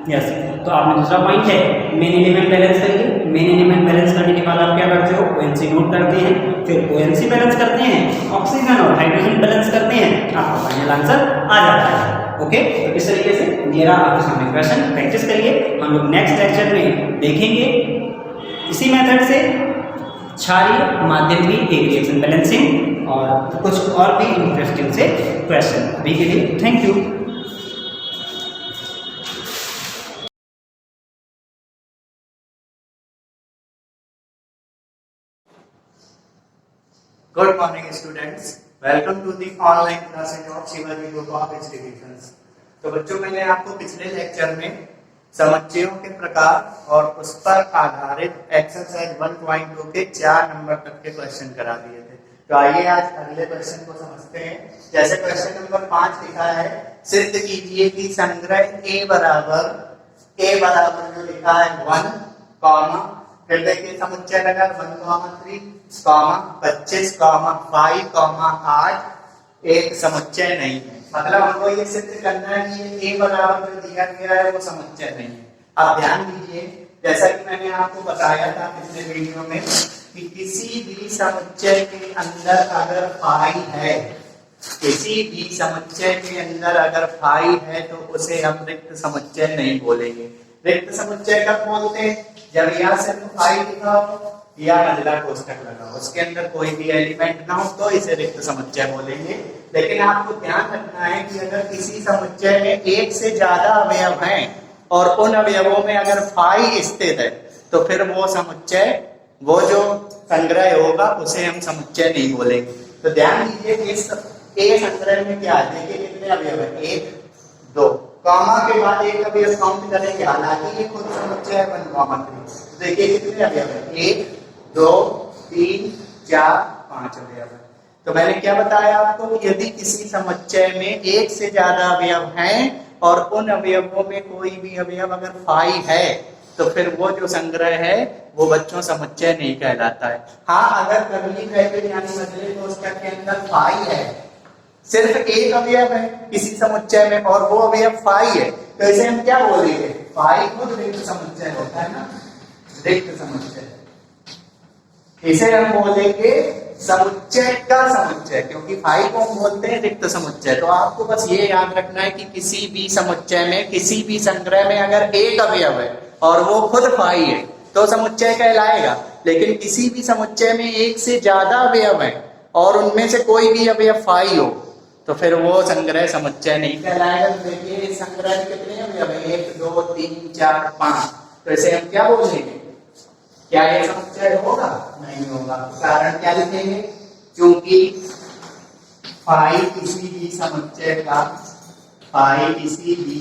यस, तो आपने दूसरा पॉइंट है मेन एलिमेंट बैलेंस करिए। मेन एलिमेंट बैलेंस करने के बाद आप क्या करते हो? ONC नोट करते हैं, फिर ONC बैलेंस करते हैं, ऑक्सीजन और हाइड्रोजन बैलेंस करते हैं, आपका फाइनल आंसर आ जाता है। ओके, तो इस तरीके से ये रहा आपके सामने क्वेश्चन। प्रैक्टिस करिए, हम लोग नेक्स्ट लेक्चर में देखेंगे इसी मेथड से क्षारीय माध्यम की एक रिएक्शन बैलेंसिंग और कुछ और भी इंटरेस्टिंग से क्वेश्चन। अभी के लिए thank you. Good morning students, welcome to the online classes of Shivaji Group of Institutions। तो बच्चों, मैंने आपको पिछले लेक्चर में समुच्चयों के प्रकार और उस पर आधारित एक्सरसाइज 1.2 के 4 नंबर तक के क्वेश्चन करा दिए थे। तो आइए आज अगले क्वेश्चन को समझते हैं। जैसे क्वेश्चन नंबर 5 लिखा है, सिद्ध कीजिए कि संग्रह A बराबर जो लिखा है 1, फिर देखिए समुच्चय लगा 1, 3, 25, 5, 8 एक समुच्चय नहीं है। मतलब हमको ये सिद्ध करना है कि ये A बराबर जो दिया गया है वो समुच्चय नहीं है। अब ध्यान दीजिए, जैसा कि मैंने आपको बताया था पिछले वीडियो में कि किसी भी समुच्चय के अंदर अगर फाई है, किसी भी समुच्चय के अंदर अगर फाई है तो उसे हम रिक्त समुच्चय नहीं बोलेंगे। रिक्त समुच्चय कब बोलते हैं? जब यहाँ सिर्फ फाई लिखा हो या मंझला कोष्ठक लगा हो, उसके अंदर कोई भी एलिमेंट ना हो तो इसे रिक्त समुच्चय बोलेंगे। लेकिन आपको ध्यान रखना है कि अगर किसी समुच्चय में एक से ज्यादा अवयव हैं और उन अवयवों में अगर फाई स्थित है तो फिर वो समुच्चय, वो जो संग्रह होगा उसे हम समुच्चय नहीं बोलेंगे। तो ध्यान दीजिए कि इस ए संग्रह में क्या है, देखिए कितने अवयव है, 1 2, कॉमा के बाद एक अवयव काउंट करेंगे, हालांकि ये खुद समुच्चय है 1 कॉमा 3। देखिए कितने अवयव है, 1 2 3 4 5 अवयव है। तो मैंने क्या बताया आपको कि यदि किसी समुच्चय में एक से ज्यादा अवयव हैं और उन अवयवों में कोई भी अवयव अगर फाई है तो फिर वो जो संग्रह है वो बच्चों समुच्चय नहीं कहलाता है। हाँ, अगर कर्ली ब्रैकेट यानी मंझले कोष्ठक के अंदर फाई है, सिर्फ एक अवयव है किसी समुच्चय में और वो अवयव फाई है, तो इसे हम क्या बोलेंगे? फाई खुद रिक्त समुच्चय होता है ना, रिक्त समुच्चय। इसे हम बोलेंगे समुच्चय का समुच्चय, क्योंकि फाई को हम बोलते हैं रिक्त समुच्चय। तो आपको बस ये याद रखना है कि किसी भी समुच्चय में, किसी भी संग्रह में अगर एक अवयव है और वो खुद फाई है तो समुच्चय कहलाएगा। लेकिन किसी भी समुच्चय में एक से ज्यादा अवयव है और उनमें से कोई भी अवयव फाई हो तो फिर वो संग्रह समुच्चय नहीं कहलाएगा। तो देखिए इस संग्रह में कितने अवयव है, 1 2 3 4 5, तो इसे हम क्या बोलेंगे? क्या ये समुच्चय होगा? नहीं होगा। कारण क्या लिखेंगे? क्योंकि फाई किसी भी समुच्चय का, फाई किसी भी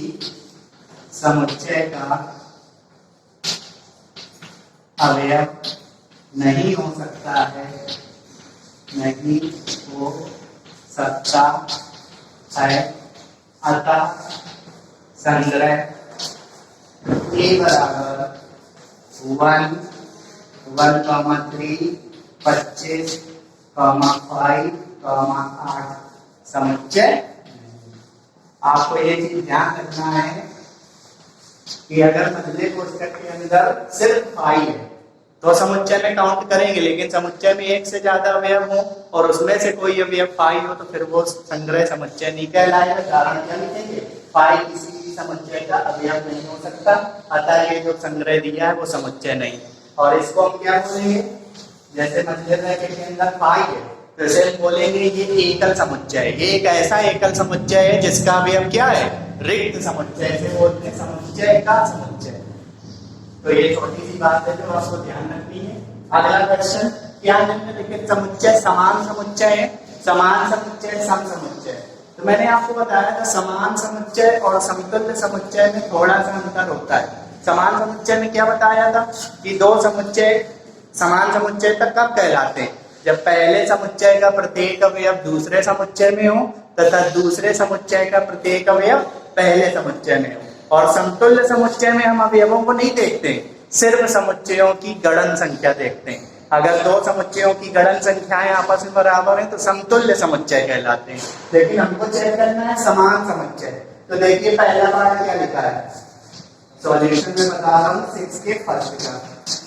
समुच्चय का अवयव नहीं हो सकता है, नहीं हो सकता है। अतः संग्रह ए बराबर 1 1 3 25 5 8 समुच्चय। आपको ये चीज ध्यान रखना है कि अगर मंझले कोष्ठक के अंदर सिर्फ फाई है तो समुच्चय में काउंट करेंगे, लेकिन समुच्चय में एक से ज्यादा अवयव हो और उसमें से कोई अवयव फाई हो तो फिर वो संग्रह समुच्चय नहीं कहलाएगा। कारण क्या लिखेंगे? फाई किसी भी समुच्चय का अवयव नहीं हो सकता, अतः ये जो संग्रह दिया है वो समुच्चय नहीं। और इसको हम क्या बोलेंगे? जैसे मंझले ब्रैकेट के अंदर फाई है तो इसे हम बोलेंगे ये एकल समुच्चय है। ये एक ऐसा एकल समुच्चय है जिसका अवयव क्या है? रिक्त समुच्चय। से बोलते हैं समुच्चय का समुच्चय। तो ये छोटी सी बात है जो आपको ध्यान रखनी है। अगला क्वेश्चन, क्या निम्नलिखित समुच्चय समान समुच्चय है? समान समुच्चय, सम समुच्चय। तो मैंने आपको बताया था समान समुच्चय और समतुल्य समुच्चय में थोड़ा सा अंतर होता है। समान समुच्चय में क्या बताया था कि दो समुच्चय समान समुच्चय तक कब कहलाते हैं? जब पहले समुच्चय का प्रत्येक अवयव दूसरे समुच्चय में हो तथा दूसरे समुच्चय का प्रत्येक अवयव पहले समुच्चय में हो। और समतुल्य समुच्चय में हम अवयवों को नहीं देखते, सिर्फ समुच्चयों की गणन संख्या देखते हैं। अगर दो समुच्चयों की गणन संख्याएं आपस में बराबर हैं तो समतुल्य समुच्चय कहलाते हैं। लेकिन हमको चेक करना है समान समुच्चय। तो देखिए पहला पार्ट क्या लिखा है, सॉल्यूशन में बता रहा हूँ 6 के फर्स्ट का।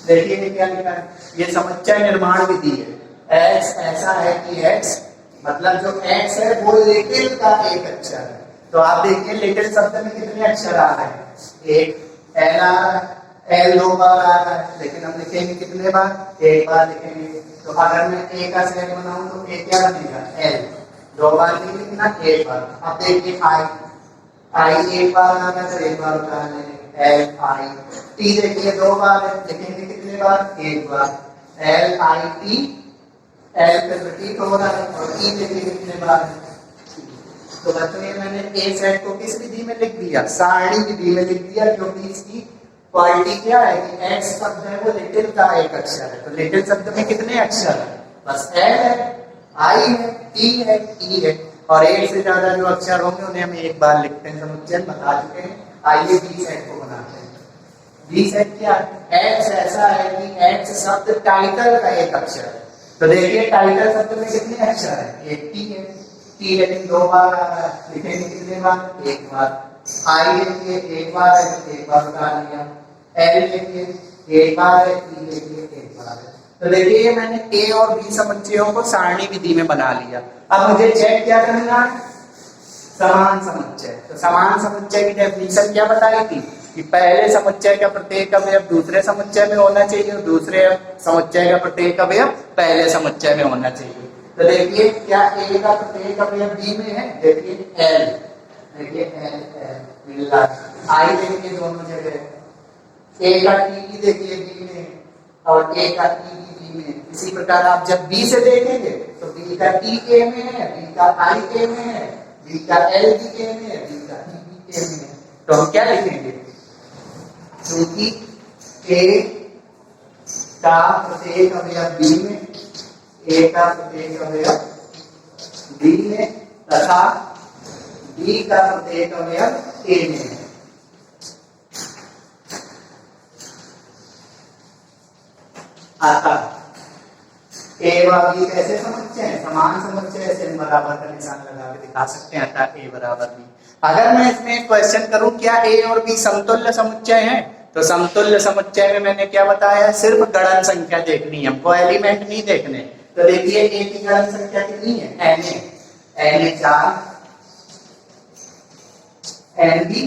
देखिए क्या लिखा है, ये समुच्चय निर्माण विधि है। x ऐसा है कि x मतलब जो x है वो लिटिल का एक अक्षर है। तो आप देखिए लिटिल शब्द में कितने अक्षर आ रहे हैं? एक l आ रहा है, l 2 बार आ रहा है, लेकिन हम लिखेंगे कितने बार? 1 बार लिखेंगे। तो अगर मैं a का सेट बनाऊं तो a क्या बनेगा? l। 2 बार नहीं लिखना, 1 बार। अब देखिए i 1 बार आ रहा है तो 1 बार उतार लेंगे, l i। t देखिए 2 बार है, लिखेंगे कितने बार? 1 बार, l i t। l पे रिपीट हो रहा है और e देखिए कितने बार है। तो बच्चों ये मैंने ए सेट को किस विधि में लिख दिया? सारणी विधि में लिख दिया, क्योंकि इसकी क्वालिटी क्या है कि x शब्द है वो लिटिल का एक अक्षर है। तो लिटिल शब्द में कितने अक्षर है? बस l है, i है, t है, e है। और एक से ज्यादा जो अक्षर होंगे उन्हें हम एक बार लिखते हैं। समुच्चय बता चुके हैं। आइए बी सेट को बनाते हैं। बी सेट क्या है? x ऐसा है कि x शब्द टाइटल का एक अक्षर है। तो देखिए टाइटल शब्द में कितने अक्षर है? एक t है, t लेकिन 2 बार आ रहा है, लिखेंगे कितने बार? 1 बार। i देखिए 1 बार है, 1 बार उतार लिया। l देखिए एक बार है, बी देखिए एक बार है। तो देखिए मैंने ए और बी समुच्चयों को सारणी विधि में बना लिया। अब मुझे चेक क्या करना है, समान समुच्चय। तो समान समुच्चय की डेफिनेशन क्या बताई थी कि पहले समुच्चय का प्रत्येक अवयव दूसरे समुच्चय में होना चाहिए और दूसरे समुच्चय का प्रत्येक अवयव पहले समुच्चय में होना चाहिए। तो देखिए क्या ए का प्रत्येक अवयव बी में है, देखिए एल, देखिए एल एल मिल रहा है, आई देखिए दोनों जगह, ए का टी देखिए बी में और ए का टी बी में। इसी प्रकार आप जब बी से देखेंगे तो बी का टी ए में है, बी का आई ए में है, बी का एल बी ए में है, बी का टी बी ए में है। तो हम क्या लिखेंगे, क्योंकि ए का प्रत्येक अवयव बी में, ए का प्रत्येक अवयव बी में तथा बी का प्रत्येक अवयव ए में है। अतः ए व बी कैसे समुच्चय हैं, समान समुच्चय, ऐसे बराबर का निशान लगा के दिखा सकते हैं। अतः ए बराबर बी। अगर मैं इसमें एक क्वेश्चन करूं क्या ए और बी समतुल्य समुच्चय हैं, तो समतुल्य समुच्चय में मैंने क्या बताया, सिर्फ गणन संख्या देखनी है, हमको एलिमेंट नहीं देखने। तो देखिए ए की गणन संख्या कितनी है, एन ए 4, एन बी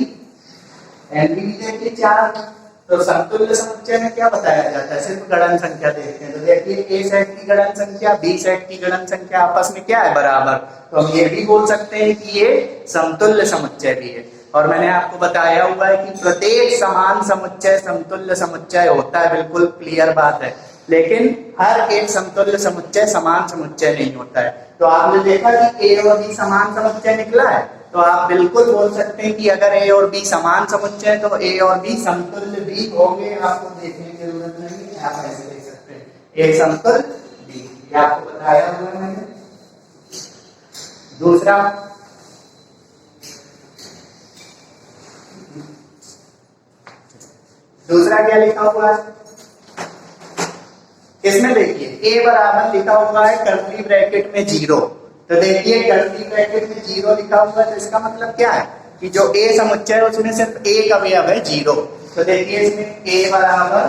देखिए 4। तो समतुल्य समुच्चय में क्या बताया जाता है, सिर्फ गणन संख्या देखते हैं। तो देखिए ए सेट की गणन संख्या बी सेट की गणन संख्या आपस में क्या है, बराबर। तो हम ये भी बोल सकते हैं कि ये समतुल्य समुच्चय भी है। और मैंने आपको बताया हुआ है कि प्रत्येक समान समुच्चय समतुल्य समुच्चय होता है, बिल्कुल क्लियर बात है। लेकिन हर एक समतुल्य समुच्चय समान समुच्चय नहीं होता है। तो आपने देखा कि ए और बी समान समुच्चय निकला है, तो आप बिल्कुल बोल सकते हैं कि अगर ए और बी समान समुच्चय है तो ए और बी समतुल्य भी होंगे। आपको देखने की जरूरत नहीं है, आप ऐसे देख सकते हैं ए समतुल्य बी, ये आपको बताया हुआ है मैंने। दूसरा क्या लिखा हुआ है इसमें, देखिए ए बराबर लिखा हुआ है कर्ली ब्रैकेट में 0। तो देखिए कर्ली ब्रैकेट में 0 लिखा हुआ है, तो इसका मतलब क्या है कि जो ए समुच्चय है उसमें सिर्फ एक अवयव है 0। तो देखिए इसमें ए बराबर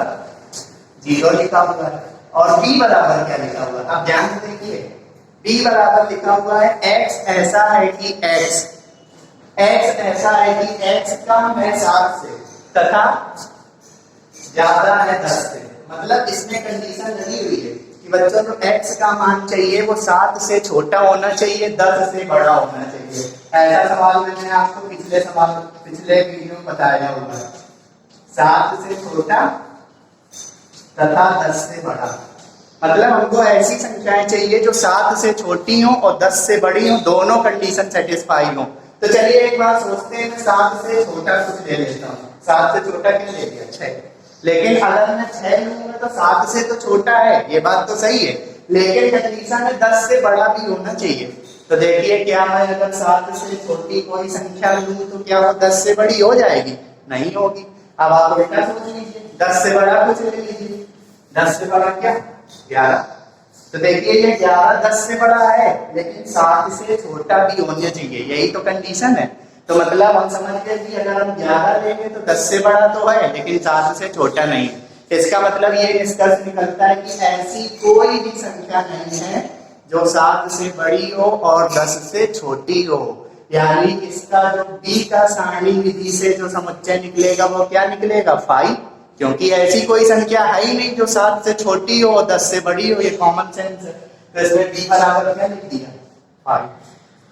0 लिखा हुआ है और बी बराबर क्या लिखा हुआ है, आप ध्यान से देखिए। बी बराबर लिखा हुआ है x ऐसा है कि x ऐसा है कि x कम है 7 से तथा ज्यादा है 10 से। मतलब इसमें कंडीशन लगी हुई है कि बच्चों को x का मान चाहिए वो 7 से छोटा होना चाहिए, 10 से बड़ा होना चाहिए। ऐसा सवाल मैंने आपको पिछले वीडियो में बताया हुआ है, 7 से छोटा तथा 10 से बड़ा। मतलब हमको ऐसी संख्याएं चाहिए जो 7 से छोटी हो और 10 से बड़ी हो, दोनों कंडीशन सेटिस्फाई हो। तो चलिए एक बार सोचते हैं, मैं 7 से छोटा कुछ ले लेता हूँ। 7 से छोटा क्या ले लिया, 6। लेकिन अगर मैं 6 लूंगा तो 7 से तो छोटा है, ये बात तो सही है, लेकिन कंडीशन है 10 से बड़ा भी होना चाहिए। तो देखिए क्या मैं अगर 7 से छोटी कोई संख्या लूं तो क्या वो 10 से बड़ी हो जाएगी, नहीं होगी। अब आप उल्टा सोच लीजिए, 10 से बड़ा कुछ ले लीजिए। 10 से बड़ा क्या, 11। तो देखिए ये 11 10 से बड़ा है लेकिन 7 से छोटा भी होना चाहिए, यही तो कंडीशन है। तो मतलब हम समझ गए कि अगर हम 11 लेंगे तो 10 से बड़ा तो है लेकिन 7 से छोटा नहीं है। इसका मतलब ये निष्कर्ष निकलता है कि ऐसी कोई भी संख्या नहीं है जो 7 से बड़ी हो और 10 से छोटी हो। यानी इसका जो बी का सारणी विधि से जो समुच्चय निकलेगा वो क्या निकलेगा, 5, क्योंकि ऐसी कोई संख्या है ही नहीं जो 7 से छोटी हो और 10 से बड़ी हो, ये कॉमन सेंस है। तो इसमें बी बराबर क्या लिख दिया, 5।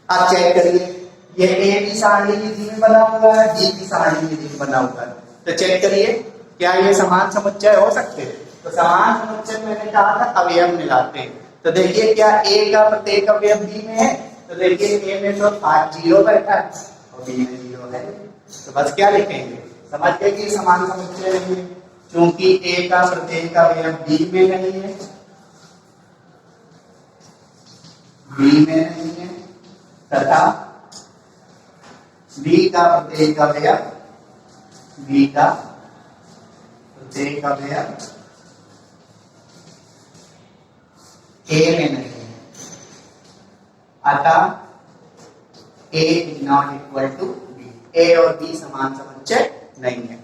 आप चेक करिए, ये ए भी सारणी विधि में बना हुआ है, बी भी सारणी विधि में बना हुआ है। तो चेक करिए क्या ये समान समुच्चय हो सकते हैं। तो समान समुच्चय मैंने कहा था अवयव मिलाते हैं। तो देखिए क्या ए का प्रत्येक अवयव बी में है, तो देखिए ए में तो 0 बैठा है और बी में 0 है। तो बस क्या लिखेंगे, समझ गए कि समान समुच्चय नहीं है, क्योंकि ए का प्रत्येक अवयव बी में नहीं है, बी में नहीं है तथा बी का प्रत्येक अवयव ए में नहीं है। अतः A is not equal to B, A और बी समान समुच्चय नहीं है।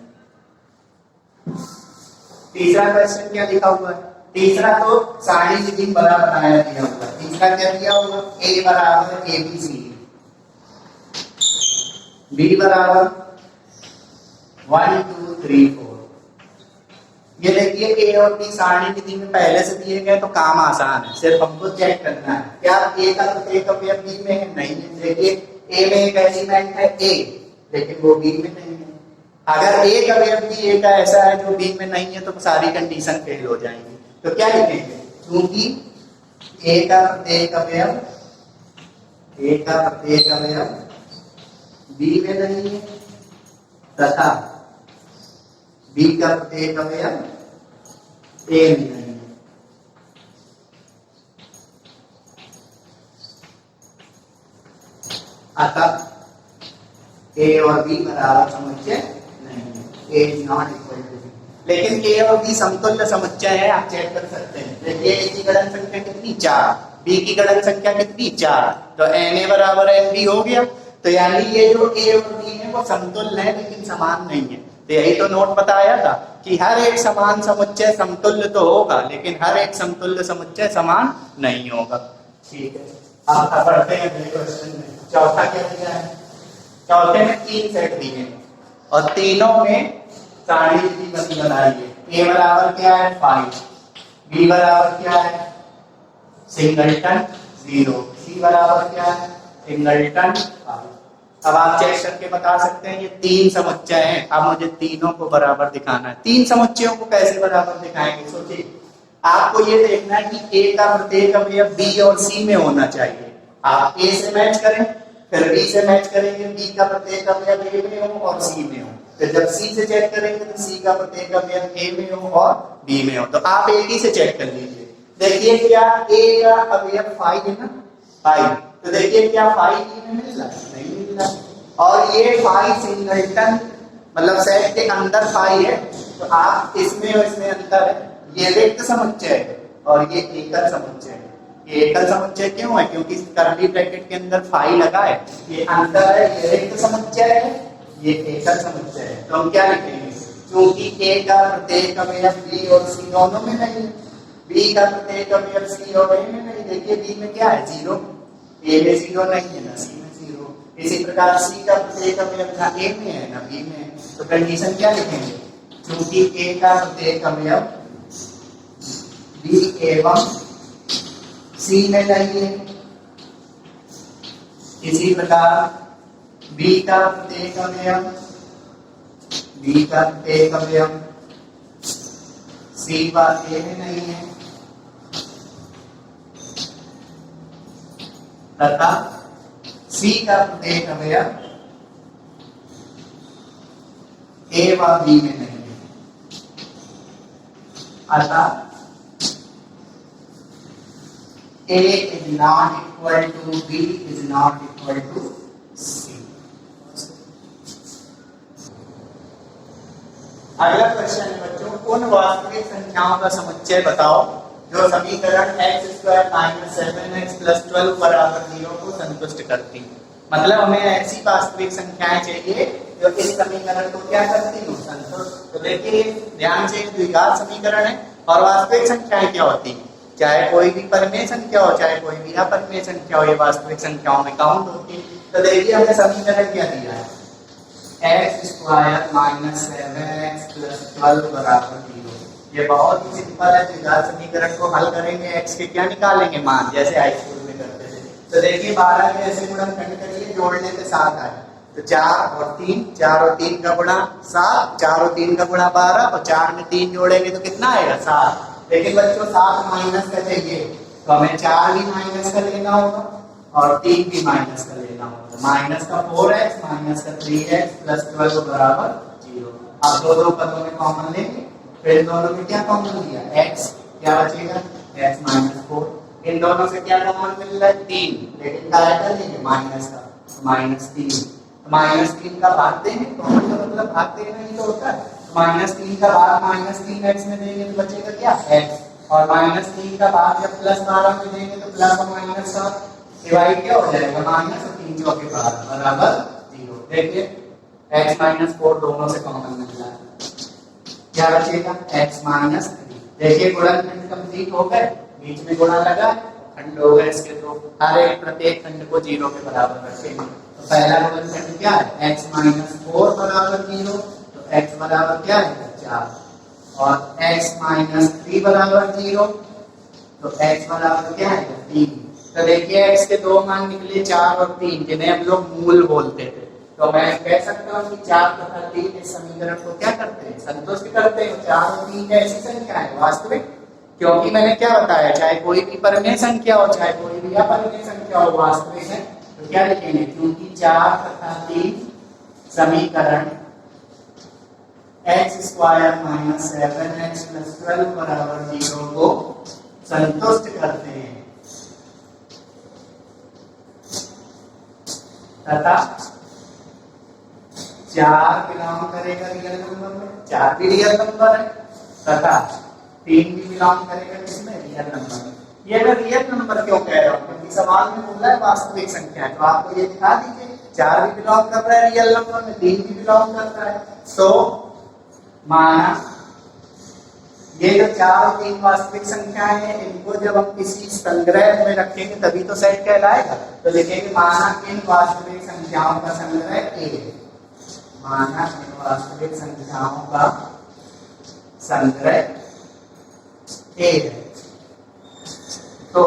तीसरा क्वेश्चन क्या लिखा हुआ है? तीसरा तो सारणी विधि बड़ा बनाया दिया हुआ है। तीसरा क्या दिया हुआ? a बराबर abc, b बराबर 1 2 3 4। ये देखिए a और b सारणी विधि में पहले से दिए गए तो काम आसान है, सिर्फ हमको चेक करना है क्या a का प्रत्येक अवयव b में है। नहीं है। देखिए a में एक एलिमेंट है a, लेकिन वो b में नहीं है। अगर एक अवयव भी a का ऐसा है जो b में नहीं है तो सारी कंडीशन फेल हो जाएंगी। तो क्या लिखेंगे? क्योंकि a का प्रत्येक अवयव b में नहीं है तथा b का प्रत्येक अवयव a में नहीं है। अतः a और b बराबर समुच्चय नहीं है। a is not equal to b। लेकिन a और b समतुल्य समुच्चय है, आप चेक कर सकते हैं। देखिए a की गणन संख्या कितनी? 4, b की गणन संख्या कितनी? 4, तो na बराबर nb हो गया। तो यानी ये जो a और b है वो समतुल्य है लेकिन समान नहीं है। तो यही तो नोट बताया था कि हर एक समान समुच्चय समतुल्य तो होगा लेकिन हर एक समतुल्य समुच्चय समान नहीं होगा। ठीक है, अब पढ़ते हैं अगले क्वेश्चन में। चौथा क्या दिया है? चौथे में 3 सेट दिए हैं और तीनों में सारणी विधि बनाइए। a बराबर क्या है? 5, b बराबर क्या है? सिंगलटन 0, c बराबर क्या है? सिंगलटन 5। अब आप चेक करके बता सकते हैं ये 3 समुच्चय हैं। अब मुझे तीनों को बराबर दिखाना है। 3 समुच्चयों को कैसे बराबर दिखाएंगे? सोचिए, आपको ये देखना है कि a का प्रत्येक अवयव b और c में होना चाहिए। आप a से मैच करें, फिर b से मैच करेंगे, b का प्रत्येक अवयव a में हो और c में हो। फिर जब c से चेक करेंगे तो c का प्रत्येक अवयव a में हो और b में हो। तो आप एक ही से चेक कर लीजिए। देखिए क्या a का अवयव 5 है ना? 5, तो देखिए क्या 5 b में मिल रहा है? नहीं मिल रहा। और ये 5 सिंगलटन मतलब सेट के अंदर 5 है, तो आप इसमें और इसमें अंतर है। ये रिक्त समुच्चय है और ये एकल समुच्चय है। ये एकल समुच्चय क्यों है? क्योंकि कर्ली ब्रैकेट के अंदर 5 लगा है। ये अंतर है, ये रिक्त समुच्चय है, ये एकल समुच्चय है। तो हम क्या लिखेंगे? क्योंकि a का प्रत्येक अवयव b और c दोनों में नहीं है, b का प्रत्येक अवयव c और a में नहीं। देखिए b में क्या है? 0, a में 0 नहीं है ना c में 0। इसी प्रकार c का प्रत्येक अवयव ना a में है ना b में है। तो कंडीशन क्या लिखेंगे? क्योंकि a का प्रत्येक अवयव b एवं c में नहीं है, इसी प्रकार b का प्रत्येक अवयव c व a में नहीं है तथा c का प्रत्येक अवयव a व b में नहीं है। अतः a is not equal to b is not equal to c। अगला क्वेश्चन है बच्चों, उन वास्तविक संख्याओं का समुच्चय बताओ जो समीकरण x² - 7x + 12 बराबर 0 को संतुष्ट करती है। मतलब हमें ऐसी वास्तविक संख्याएं चाहिए जो इस समीकरण को क्या करती हो? संतुष्ट। तो देखिए ध्यान से, द्विघात समीकरण है और वास्तविक संख्याएं क्या होती है? चाहे कोई भी परिमेय संख्या हो, चाहे कोई भी अपरिमेय संख्या हो, ये वास्तविक संख्याओं में काउंट होती है। तो देखिए हमें समीकरण क्या दिया है? x² - 7x + 12 बराबर 0। ये बहुत ही सिंपल है। द्विघात समीकरण को हल करेंगे, x के क्या निकालेंगे? मान, जैसे हाई स्कूल में करते थे। तो देखिए 12 के ऐसे गुणनखंड करिए, जोड़ने से 7 आए तो 4 और 3, 4 और 3 का गुणा 7, 4 और 3 का गुणा 12 और 4 में 3 जोड़ेंगे तो कितना आएगा? 7। लेकिन बच्चों 7 माइनस का चाहिए तो हमें 4 भी माइनस का लेना होगा और 3 भी माइनस का लेना होगा। माइनस का 4x माइनस का 3x + 12 बराबर 0। अब दो पदों में कॉमन लेंगे, फिर दोनों में क्या कॉमन लिया? x, क्या बचेगा? x - 4। इन दोनों से क्या कॉमन मिल रहा है? 3, लेकिन क्या लेंगे? माइनस का, -3। -3 का भाग देंगे, कॉमन का मतलब भाग देना ही तो होता है। -3 का भाग -3x में देंगे तो बचेगा क्या? x। और -3 का भाग जब +12 में देंगे तो प्लस और माइनस का डिवाइड क्या हो जाएगा? माइनस और 3 चौके बराबर 0। देखिए x - 4 दोनों से कॉमन मिल रहा है। क्या बचेगा x माइनस 3। देखिए गुणनखंड कंप्लीट हो गए, बीच में गुणा लगा, खंड हो गए इसके दो, हर एक प्रत्येक खंड को 0 के बराबर रखेंगे। तो पहला गुणनखंड क्या है, x माइनस 4 बराबर 0, तो x बराबर क्या है 4, और x माइनस 3 बराबर 0, तो x बराबर क्या है 3। तो देखिए x के दो मान निकले 4 और 3, जिन्हें हम लोग मूल बोलते थे। तो मैं कह सकता हूँ कि 4 तथा 3 इस समीकरण को क्या करते हैं, संतुष्ट करते हैं। 4 और 3 ऐसी संख्या है वास्तविक, क्योंकि मैंने क्या बताया, चाहे कोई भी परिमेय संख्या हो चाहे कोई भी अपरिमेय संख्या हो, वास्तविक है। तो क्या लिखेंगे, क्योंकि 4 तथा 3 समीकरण x square minus 7x plus 12 बराबर 0 को संतुष्ट करते हैं, तथा 4 बिलोंग करेगा रियल नंबर में, 4 भी रियल नंबर है, तथा 3 भी बिलोंग करेगा किसमें, रियल नंबर में। ये मैं रियल नंबर क्यों कह रहा हूँ, क्योंकि सवाल में बोला है वास्तविक संख्या है, तो आपको ये दिखा दीजिए 4 भी बिलोंग कर रहा है रियल नंबर में, 3 भी बिलोंग कर रहा है। तो माना ये जो 4 और 3 वास्तविक संख्याएं हैं, इनको जब हम किसी संग्रह में रखेंगे तभी तो सेट कहलाएगा। तो लिखेंगे माना इन वास्तविक संख्याओं का संग्रह A, माना इन वास्तविक संख्याओं का संग्रह A है। तो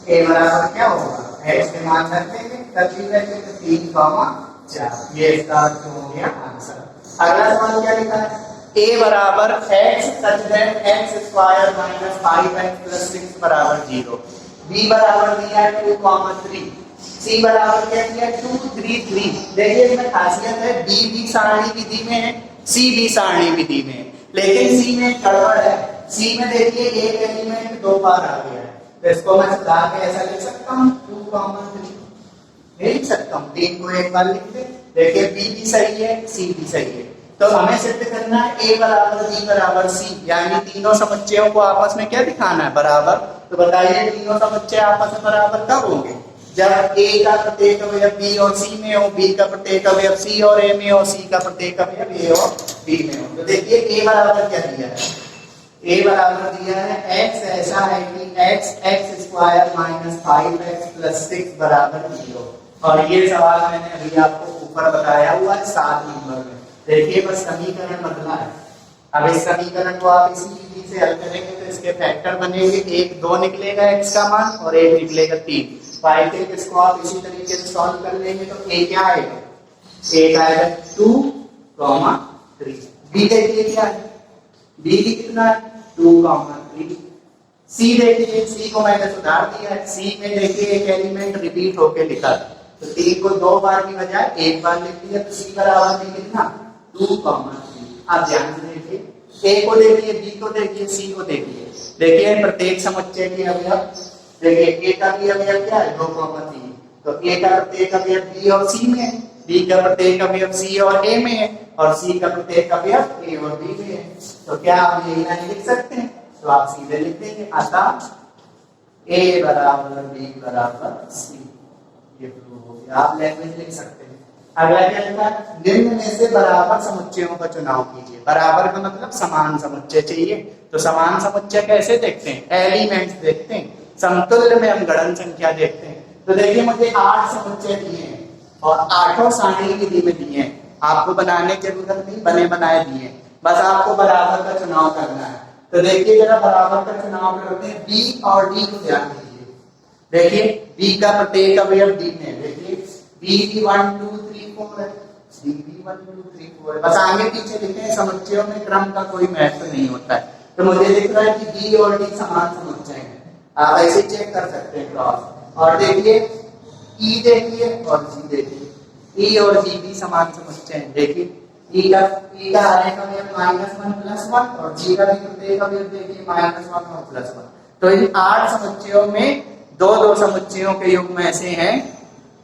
A बराबर क्या होगा, x के मान रख देंगे, तभी रखेंगे 3, 4, ये इसका हो गया आंसर। अगला सवाल क्या लिखा है, a बराबर x such that x square minus 5x plus 6 बराबर 0, b बराबर दिया है 2, 3, c बराबर क्या दिया है 2, 3, 3। देखिए इसमें खासियत है, b भी सारणी विधि में है, c भी सारणी विधि में है, लेकिन c में गड़बड़ है। c में देखिए एक एलिमेंट 2 बार आ गया है, तो इसको मैं सुधार के ऐसा लिख सकता हूँ 2, 3 लिख सकता हूँ, 3 को एक बार लिख दे। देखिए b भी सही है, c भी सही है। तो हमें सिद्ध करना है a बराबर b बराबर c, यानी तीनों समुच्चयों को आपस में क्या दिखाना है, बराबर। तो बताइए तीनों समुच्चय आपस में बराबर कब होंगे, जब a का प्रत्येक अवयव b और c में हो, b का प्रत्येक अवयव c और a में हो, c का प्रत्येक अवयव a और b में हो। तो देखिए a बराबर क्या दिया है, a बराबर दिया है x ऐसा है कि x square minus 5x plus 6 बराबर 0, और ये सवाल मैंने अभी आपको ऊपर बताया हुआ है 7 नंबर में। देखिए बस समीकरण बदला है। अब इस समीकरण को आप इसी विधि से हल करेंगे तो इसके फैक्टर बनेंगे, 1 2 निकलेगा x का मान और 1 निकलेगा 3। 5 इसको आप इसी तरीके से सॉल्व कर लेंगे तो a क्या आएगा, एक आएगा 2, 3। b देखिए क्या है, b भी कितना है 2, 3। c देखिए, c को मैंने सुधार दिया है, c में देखिए एक एलिमेंट रिपीट होके लिखा था, तो 3 को 2 बार की बजाय 1 बार लिख दिया, तो c बराबर में कितना 2, 3। आप ध्यान से देखिए, a को देखिए, b को देखिए, c को देखिए। देखिए प्रत्येक समुच्चय के अवयव, देखिए a का भी अवयव क्या है 2, 3, तो a का प्रत्येक अवयव b और c में है, b का प्रत्येक अवयव c और a में है, और c का प्रत्येक अवयव a और b में है। तो क्या आप यही नहीं लिख सकते हैं, तो आप सीधे लिख देंगे, अतः a बराबर b बराबर c, ये प्रूव हो गया। आप लैंग्वेज लिख सकते हैं। अगला क्या लिखा है, निम्न में से बराबर समुच्चयों का चुनाव कीजिए। बराबर का मतलब समान समुच्चय चाहिए, तो समान समुच्चय कैसे देखते हैं, एलिमेंट्स देखते हैं, समतुल्य में हम गणन संख्या देखते हैं। तो देखिए मुझे 8 समुच्चय दिए हैं और 8 सारणी विधि में दिए हैं, आपको बनाने की जरूरत नहीं, बने बनाए दिए हैं, बस आपको बराबर का चुनाव करना है। तो देखिए जरा बराबर का चुनाव करते हैं, b और d को ध्यान दीजिए। देखिए b का प्रत्येक अवयव d में, देखिए b भी 1 2 3 4 है, c भी 1 2 3 4 है, बस आगे पीछे लिखे हैं, समुच्चयों में क्रम का कोई महत्व नहीं होता है। तो मुझे दिख रहा है कि b और d समान समुच्चय हैं, आप ऐसे चेक कर सकते हैं क्रॉस। और देखिए e देखिए और g देखिए, e और g भी समान समुच्चय हैं। देखिए e का हर एक अवयव -1 +1 और g का भी प्रत्येक अवयव देखिए -1 और +1। तो इन 8 समुच्चयों में 2 समुच्चयों के युग्म ऐसे हैं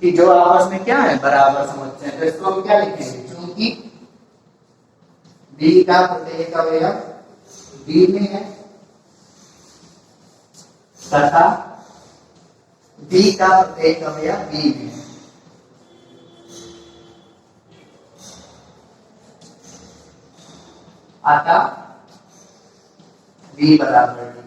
कि जो आपस में क्या है, बराबर समुच्चय हैं। तो इसको हम क्या लिखेंगे, क्योंकि b का प्रत्येक अवयव b में है तथा b का प्रत्येक अवयव b में है, अतः B बराबर D।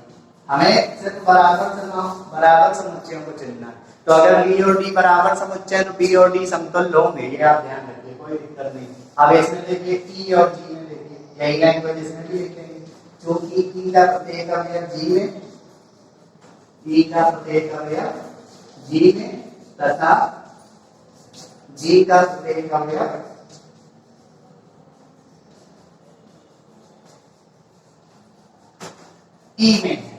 हमें सिर्फ बराबर समुच्चयों को चुनना है। तो अगर B और D बराबर समुच्चय है तो B और D समतुल्य होंगे, ये आप ध्यान रखिए, कोई दिक्कत नहीं। अब इसमें देखिए E और G में देखिए, यही लैंग्वेज इसमें भी लिखेंगे, क्योंकि E का प्रत्येक अवयव G में, E का प्रत्येक अवयव G में तथा G का प्रत्येक अवयव E में है,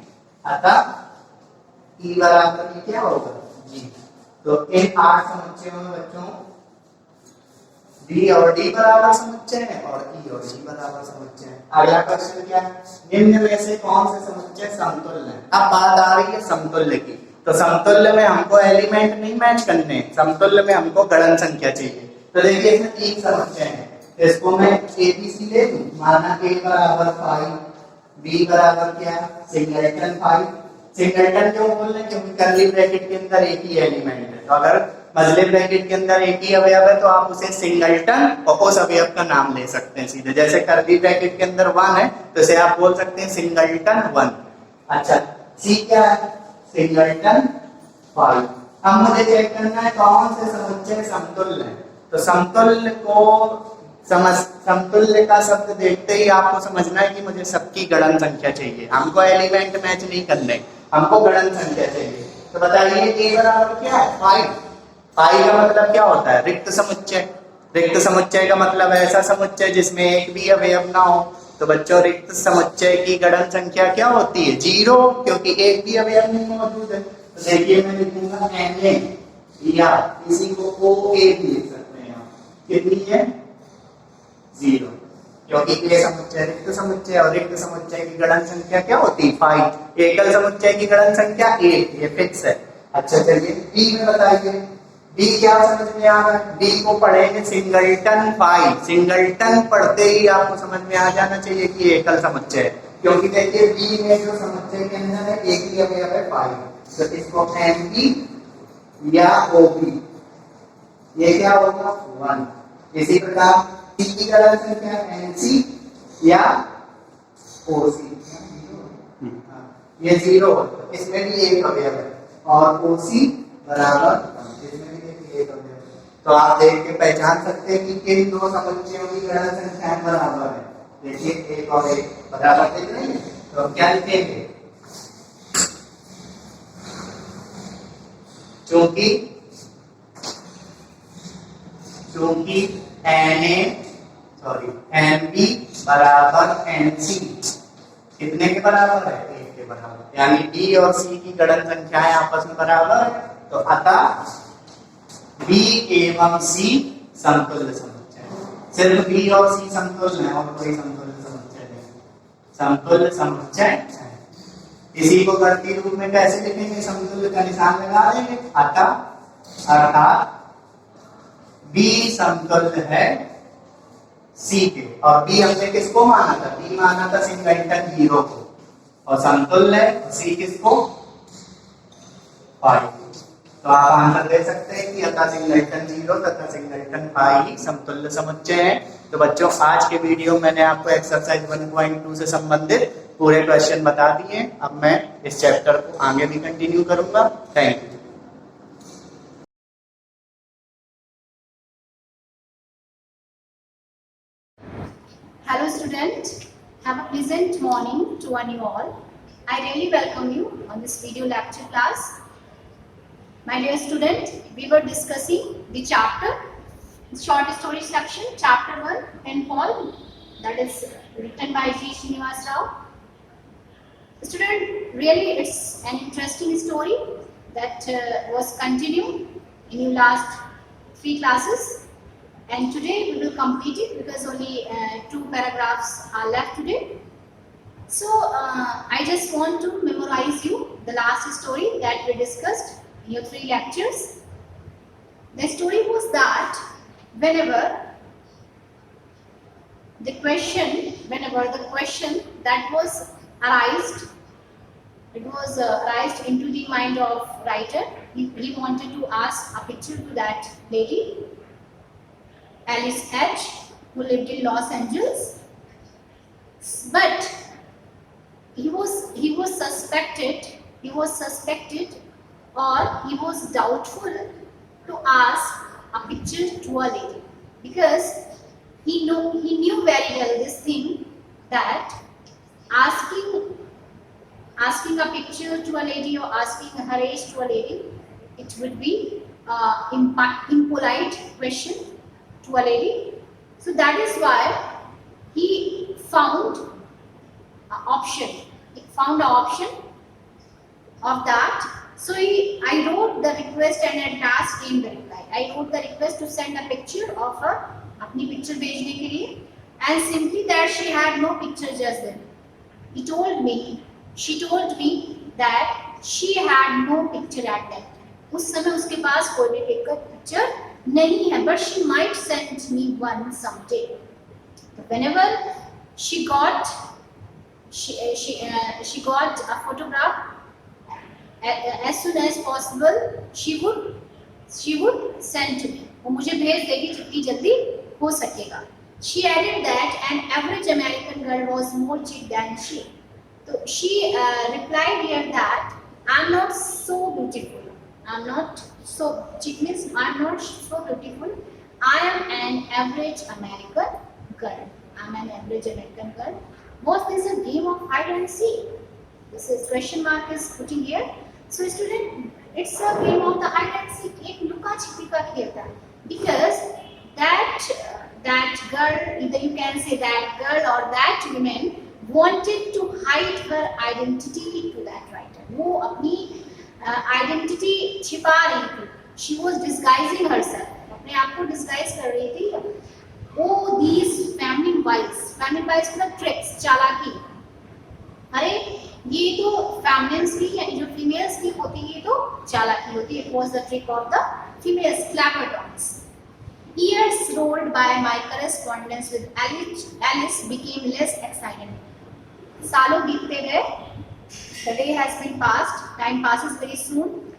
अतः E बराबर क्या होगा G। तो इन 8 समुच्चयों में बच्चों D और D बराबर समुच्चय है और E और G बराबर समुच्चय है। अगला क्वेश्चन क्या है, निम्न में से कौन से समुच्चय समतुल्य है। अब बात आ रही है समतुल्य की, तो समतुल्य में हमको एलिमेंट नहीं मैच करने, समतुल्य में हमको गणन संख्या चाहिए। तो देखिए इसमें 3 समुच्चय है, इसको मैं ABC ले लूं, माना A बराबर 5, B बराबर क्या सिंगलटन 5। सिंगलटन क्यों बोल रहे हैं, क्योंकि कर्ली ब्रैकेट के अंदर एक ही एलिमेंट है। तो अगर मझले ब्रैकेट के अंदर एक ही अवयव है तो आप उसे सिंगलटन और उस अवयव का नाम ले सकते हैं सीधे। जैसे कर्ली ब्रैकेट के अंदर 1 है तो इसे आप बोल सकते हैं सिंगलटन 1। अच्छा, C क्या है सिंगलटन 5। अब मुझे चेक करना है कौन से समुच्चय समतुल्य है। तो समतुल्य का शब्द देखते ही आपको समझना है कि मुझे सबकी गणन संख्या चाहिए, हमको एलिमेंट मैच नहीं करने, हमको गणन संख्या चाहिए। तो बताइए A बराबर क्या है 5। 5 का मतलब क्या होता है रिक्त समुच्चय। रिक्त समुच्चय का मतलब ऐसा समुच्चय जिसमें एक भी अवयव ना हो। तो बच्चों रिक्त समुच्चय की गणन संख्या क्या होती है 0, क्योंकि एक भी अवयव नहीं मौजूद है। तो देखिए मैं लिखूंगा Na या इसी को OA भी लिख सकते हैं आप, कितनी है 0, क्योंकि ये समुच्चय रिक्त समुच्चय और रिक्त समुच्चय की गणन संख्या क्या होती है 5। एकल समुच्चय की गणन संख्या 1, ये फिक्स है। अच्छा चलिए B में बताइए, B क्या समझ में आ रहा है, B को पढ़ेंगे सिंगलटन 5। सिंगलटन पढ़ते ही आपको समझ में आ जाना चाहिए कि एकल समुच्चय है, क्योंकि देखिए B में जो समुच्चय के अंदर है एक ही अवयव है 5, तो इसको MP या OP, ये क्या होगा 1। इसी प्रकार C की गणन संख्या NC या OC, ये 0 होगा, इसमें भी एक अवयव है, और OC बराबर इसमें भी एक अवयव है। तो आप देख के पहचान सकते हैं कि किन दो समुच्चयों की गणन संख्याएं बराबर है। देखिए 1 और 1 बराबर दिख रही है, तो हम क्या लिखेंगे, चूंकि NB बराबर NC कितने के बराबर है 1 के बराबर, यानी B और C की गणन संख्याएं आपस में बराबर है। तो अतः B एवं C समतुल्य समुच्चय है। सिर्फ B और C समतुल्य है और कोई समतुल्य समुच्चय नहीं, समतुल्य समुच्चय है। इसी को गणितीय रूप में कैसे लिखेंगे, समतुल्य का निशान लगा देंगे, अर्थात B समतुल्य है C के, और B हमने किसको माना था, B माना था सिंगलटन 0 को, और समतुल्य है C किसको 5। तो आप आंसर दे सकते हैं कि अतः सिंगलटन 0 तथा सिंगलटन 5 ही समतुल्य समुच्चय है। तो बच्चों आज के वीडियो मैंने आपको एक्सरसाइज 1.2 से संबंधित पूरे क्वेश्चन बता दिए। अब मैं इस चैप्टर को आगे भी कंटिन्यू करूंगा। Thank you. Hello student, have a pleasant morning to one you all. I really welcome you on this video lecture class. My dear student, we were discussing the chapter, short story section, chapter 1, Pen Pal, that is written by G. Srinivas Rao. Student, really it's an interesting story that was continued in your last 3 classes. And today we will complete it because only 2 paragraphs are left today. So I just want to memorize you the last story that we discussed in your 3 lectures. The story was that whenever the question that was arised, it was arised into the mind of writer. He wanted to ask a picture to that lady, Alice H, who lived in Los Angeles. but he was suspected or he was doubtful to ask a picture to a lady, because he knew very well this thing, that asking a picture to a lady or asking her age to a lady, it would be impolite question to a lady. So that is why he found an option. He found an option of that. So I wrote the request and at last came the reply. I wrote the request to send a picture of her, अपनी picture भेजने के लिए, and simply that she had no picture just then. She told me that she had no picture at that time. उस समय उसके पास कोई भी picture नहीं है, but she might send me one someday. Whenever she got a photograph, as soon as possible she would send to me. वो मुझे भेज देगी जितनी जल्दी हो सकेगा. She added that an average American girl was more chic than she. So she replied here that I'm not so beautiful. I'm not so chic means I'm not so beautiful. I am an average American girl. I'm an average American girl. Was this a game of hide and seek? This is question mark is putting here. So student, it's a game of the hide and seek. एक लुका छिपी का खेल था. Because that girl, either you can say that girl or that woman wanted to hide her identity to that writer. वो अपनी identity छिपा रही थी. She was disguising herself. अपने आप को disguise कर रही थी. Oh, these feminine wives मतलब tricks, चालाकी. अरे ये तो feminines की यानी जो females की होती है, ये तो चालाकी होती है. It was the trick of the females, clappertons. Years rolled by, my correspondence with Alice became less exciting. सालों बीतते गए. The day has been passed. Time passes very soon,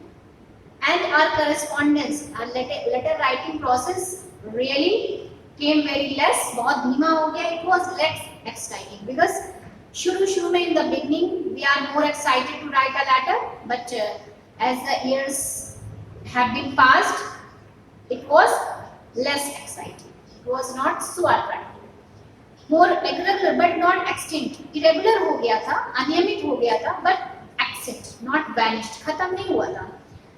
and our correspondence, our letter writing process really came very less. बहुत धीमा हो गया. It was less exciting because शुरू में in the beginning we are more excited to write a letter, but as the years have been passed, it was less exciting. It was not so attractive. More irregular but not extinct. Irregular हो गया था, अनियमित हो गया था, but extinct, not vanished. खत्म नहीं हुआ था.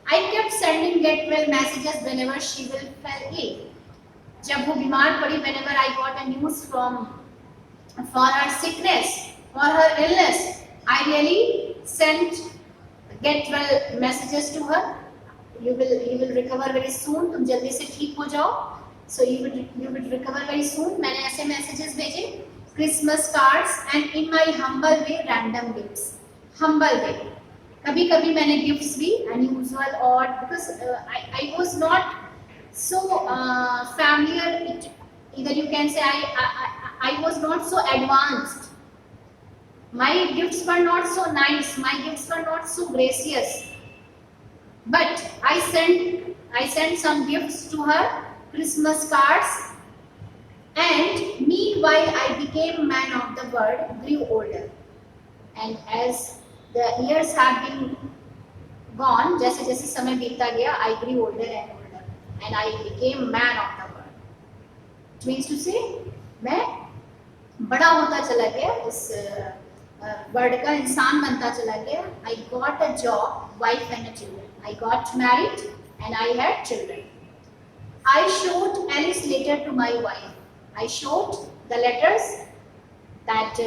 I kept sending get well messages whenever she will fell ill. जब वो बीमार पड़ी, whenever I got a news for her sickness or her illness, I really sent get well messages to her. You will recover very soon. तुम जल्दी से ठीक हो जाओ. So you will recover very soon. मैंने ऐसे messages भेजे. Christmas cards and in my humble way random gifts. Humble way. कभी मैंने gifts भी unusual odd because I was not so familiar. Either you can say I was not so advanced. My gifts were not so nice. My gifts were not so gracious. But I sent some gifts to her, Christmas cards, and meanwhile I became man of the world, grew older. And as the years have been gone, जैसे जैसे समय बीतता गया, I grew older and I became man of the world. It means to say, मैं बड़ा होता चला गया, इस वर्ड का इंसान बनता चला गया. I got a job, wife and a children. I got married and I had children. I showed Alice letter to my wife. I showed the letters that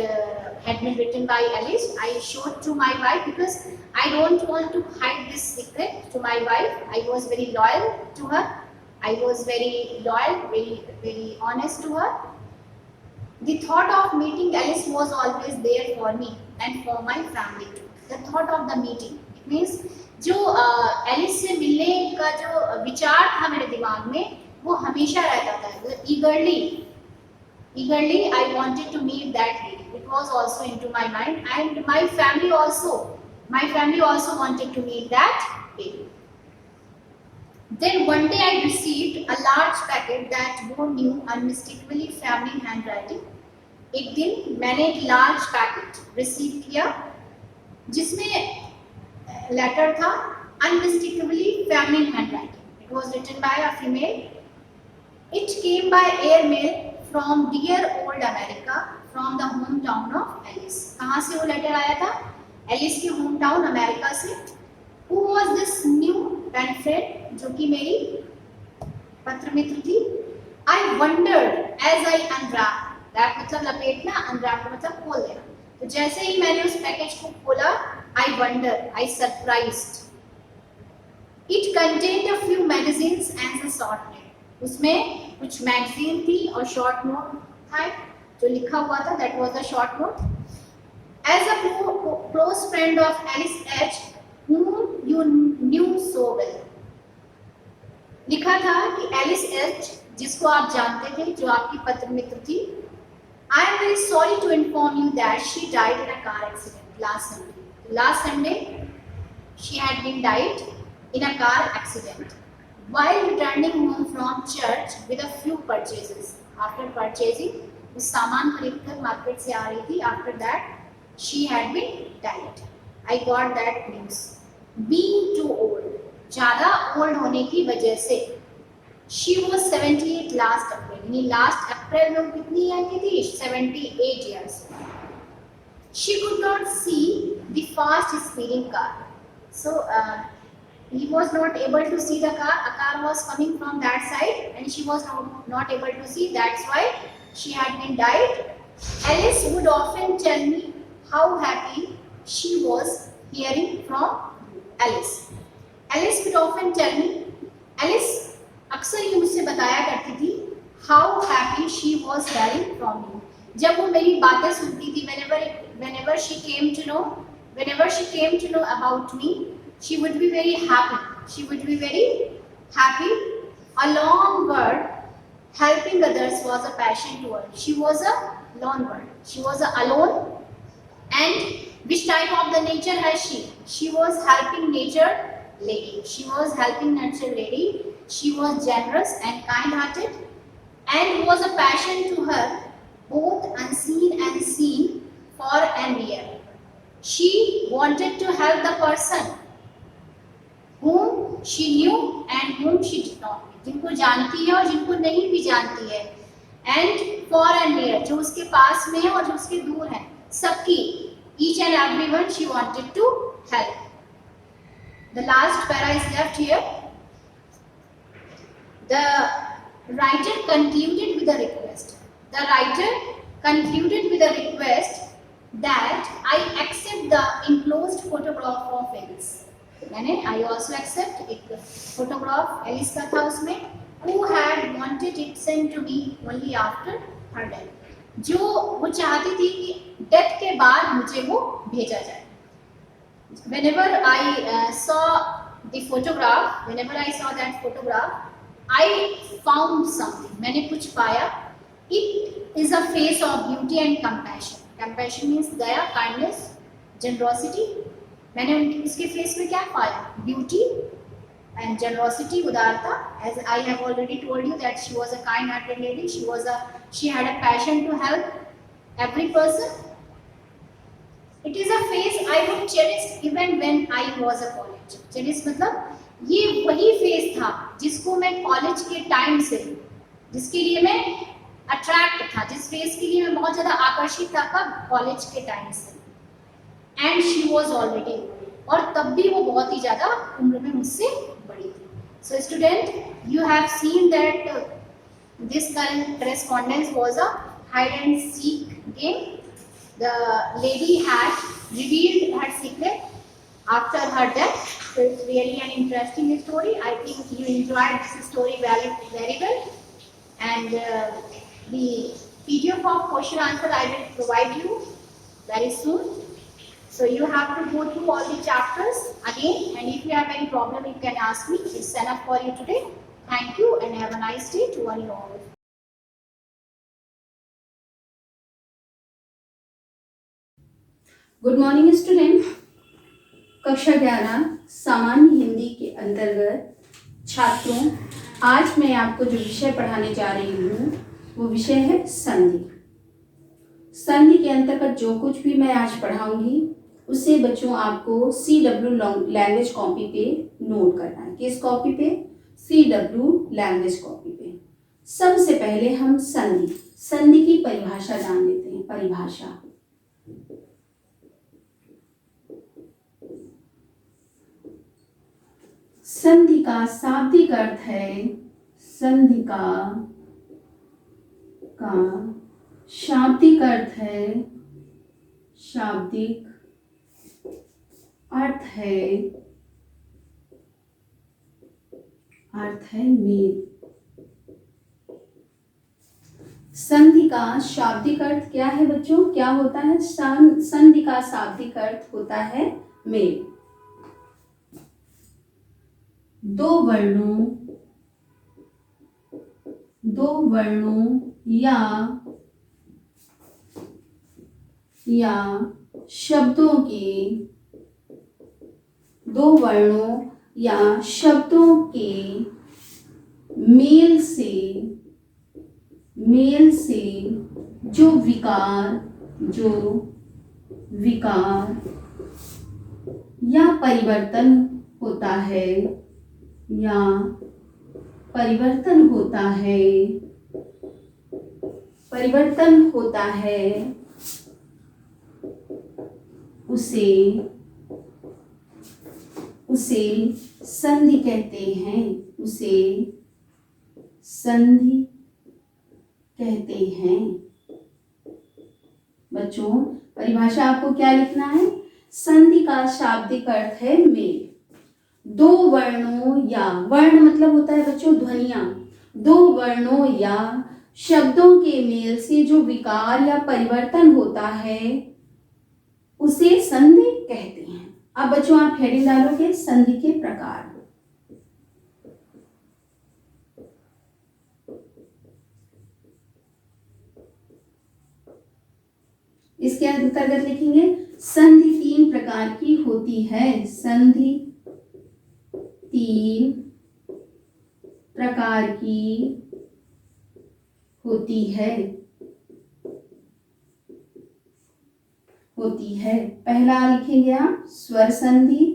had been written by Alice. I showed to my wife because I don't want to hide this secret to my wife. I was very loyal to her. I was very loyal, very honest to her. The thought of meeting Alice was always there for me and for my family too. The thought of the meeting. It means जो Alice से मिलने का जो विचार था मेरे दिमाग में, वो हमेशा रहता था. Eagerly I wanted to meet that lady. It was also into my mind, and my family also wanted to meet that lady. Then one day I received a large packet that bore new, unmistakably feminine handwriting. एक दिन मैंने एक large packet receive किया जिसमें letter था unmistakably feminine handwriting. It was written by a female. It came by air mail from dear old America from the home town of Alice. कहाँ से वो लेटर आया था? एलिस के होम टाउन अमेरिका से. Who was this new pen friend, जो कि मेरी पत्र मित्र थी. I wondered as I unwrap. Wrap मतलब लपेटना, अनरैप मतलब खोल देना. तो जैसे ही मैंने उस पैकेज को खोला, I wonder, I surprised. It contained a few magazines and a short note. उसमें कुछ मैगजीन थी और शॉर्ट नोट था जो लिखा हुआ था. That was the short note. As a close friend of Alice H whom you knew so well. लिखा था कि एलिस एच, जिसको आप जानते थे, जो आपकी पत्र मित्र थी. I am very sorry to inform you that she died in a car accident last Sunday. Last Sunday, she had been died in a car accident while returning home from church with a few purchases. After purchasing, वो सामान खरीदकर market से आ रही थी. After that, she had been died. I got that news. Being too old, ज़्यादा old होने की वजह से. She was 78 last April. यानी लास्ट अप्रैल में वो कितनी ईयर की थी? 78 years. She could not see the fast speeding car. So he was not able to see the car. A car was coming from that side and she was not able to see. That's why she had been died. Alice would often tell me how happy she was hearing from Alice. Alice would often tell me. Alice अक्सर ये मुझसे बताया करती थी how happy she was hearing from you. जब वो मेरी बातें सुनती थी, whenever she came to know about me, she would be very happy. She would be very happy. A lone bird helping others was a passion to her. She was a lone bird. She was alone. And which type of the nature has she? She was helping nature lady. She was helping nature lady. She was generous and kind-hearted, and was a passion to her, both unseen and seen, far and near. She wanted to help the person whom she knew and whom she did not know. जिनको जानती है और जिनको नहीं भी जानती है. And far and near, जो उसके पास में है और जो उसके दूर है, सबकी, each and everyone she wanted to help. The last para is left here. The writer concluded with a request. The writer concluded with a request that I accept the enclosed photograph of Alice. मैंने I also accept एक photograph Alice का था उसमें. Who had wanted it sent to me only after her death. जो वो चाहती थी कि डेथ के बाद मुझे वो भेजा जाए. Whenever I saw the photograph, whenever I saw that photograph, I found something. मैंने कुछ पाया. It is a face of beauty and compassion. Compassion means Daya, kindness, generosity. मैंने उसके फेस में क्या पाया? Beauty and generosity, उदारता. As I have already told you that she was a kind-hearted lady. She had a passion to help every person. It is a face I would cherish even when I was a college. Cherish मतलब ये वही face था जिसको मैं college के time से, जिसके लिए मैं अट्रैक्ट था, जिस फेस के लिए मैं बहुत ज़्यादा आकर्षित था. कब? कॉलेज के टाइम से. एंड शी वॉज ऑलरेडी, और तब भी वो बहुत ही ज़्यादा उम्र में मुझसे बड़ी थी. So student, you have seen that this correspondence was a hide and seek game. The lady had revealed her secret after her death. So it's really an interesting story. I think you enjoyed this story very well. And the PDF of question answer I will provide you very soon. So you have to go through all the chapters again. And if you have any problem, you can ask me. It's enough for you today. Thank you and have a nice day to one and all. Good morning student. कक्षा 11 सामान्य हिंदी के अंतर्गत छात्रों, आज मैं आपको जो विषय पढ़ाने जा रही हूँ वो विषय है संधि. संधि के अंतर्गत जो कुछ भी मैं आज पढ़ाऊंगी उसे बच्चों आपको CW लैंग्वेज कॉपी पे नोट करना है। किस कॉपी पे? CW लैंग्वेज कॉपी पे। सबसे पहले हम संधि की परिभाषा जान लेते हैं। परिभाषा, संधि का शाब्दिक अर्थ है, संधि का शाब्दिक अर्थ है, शाब्दिक अर्थ है मेल। संधि का शाब्दिक अर्थ क्या है बच्चों? क्या होता है? संधि का शाब्दिक अर्थ होता है मेल। दो वर्णों या शब्दों के, दो वर्णों या शब्दों के मेल से जो विकार या परिवर्तन होता है, उसे संधि कहते हैं। उसे संधि कहते हैं। बच्चों, परिभाषा आपको क्या लिखना है? संधि का शाब्दिक अर्थ है मेल। दो वर्णों या, वर्ण मतलब होता है बच्चों ध्वनियां, दो वर्णों या शब्दों के मेल से जो विकार या परिवर्तन होता है उसे संधि कहते हैं। अब बच्चों आप हेडिंग डालोगे संधि के प्रकार। इसके अंतर्गत लिखेंगे संधि 3 प्रकार की होती है। संधि 3 प्रकार की होती है। पहला लिखेंगे आप स्वर संधि,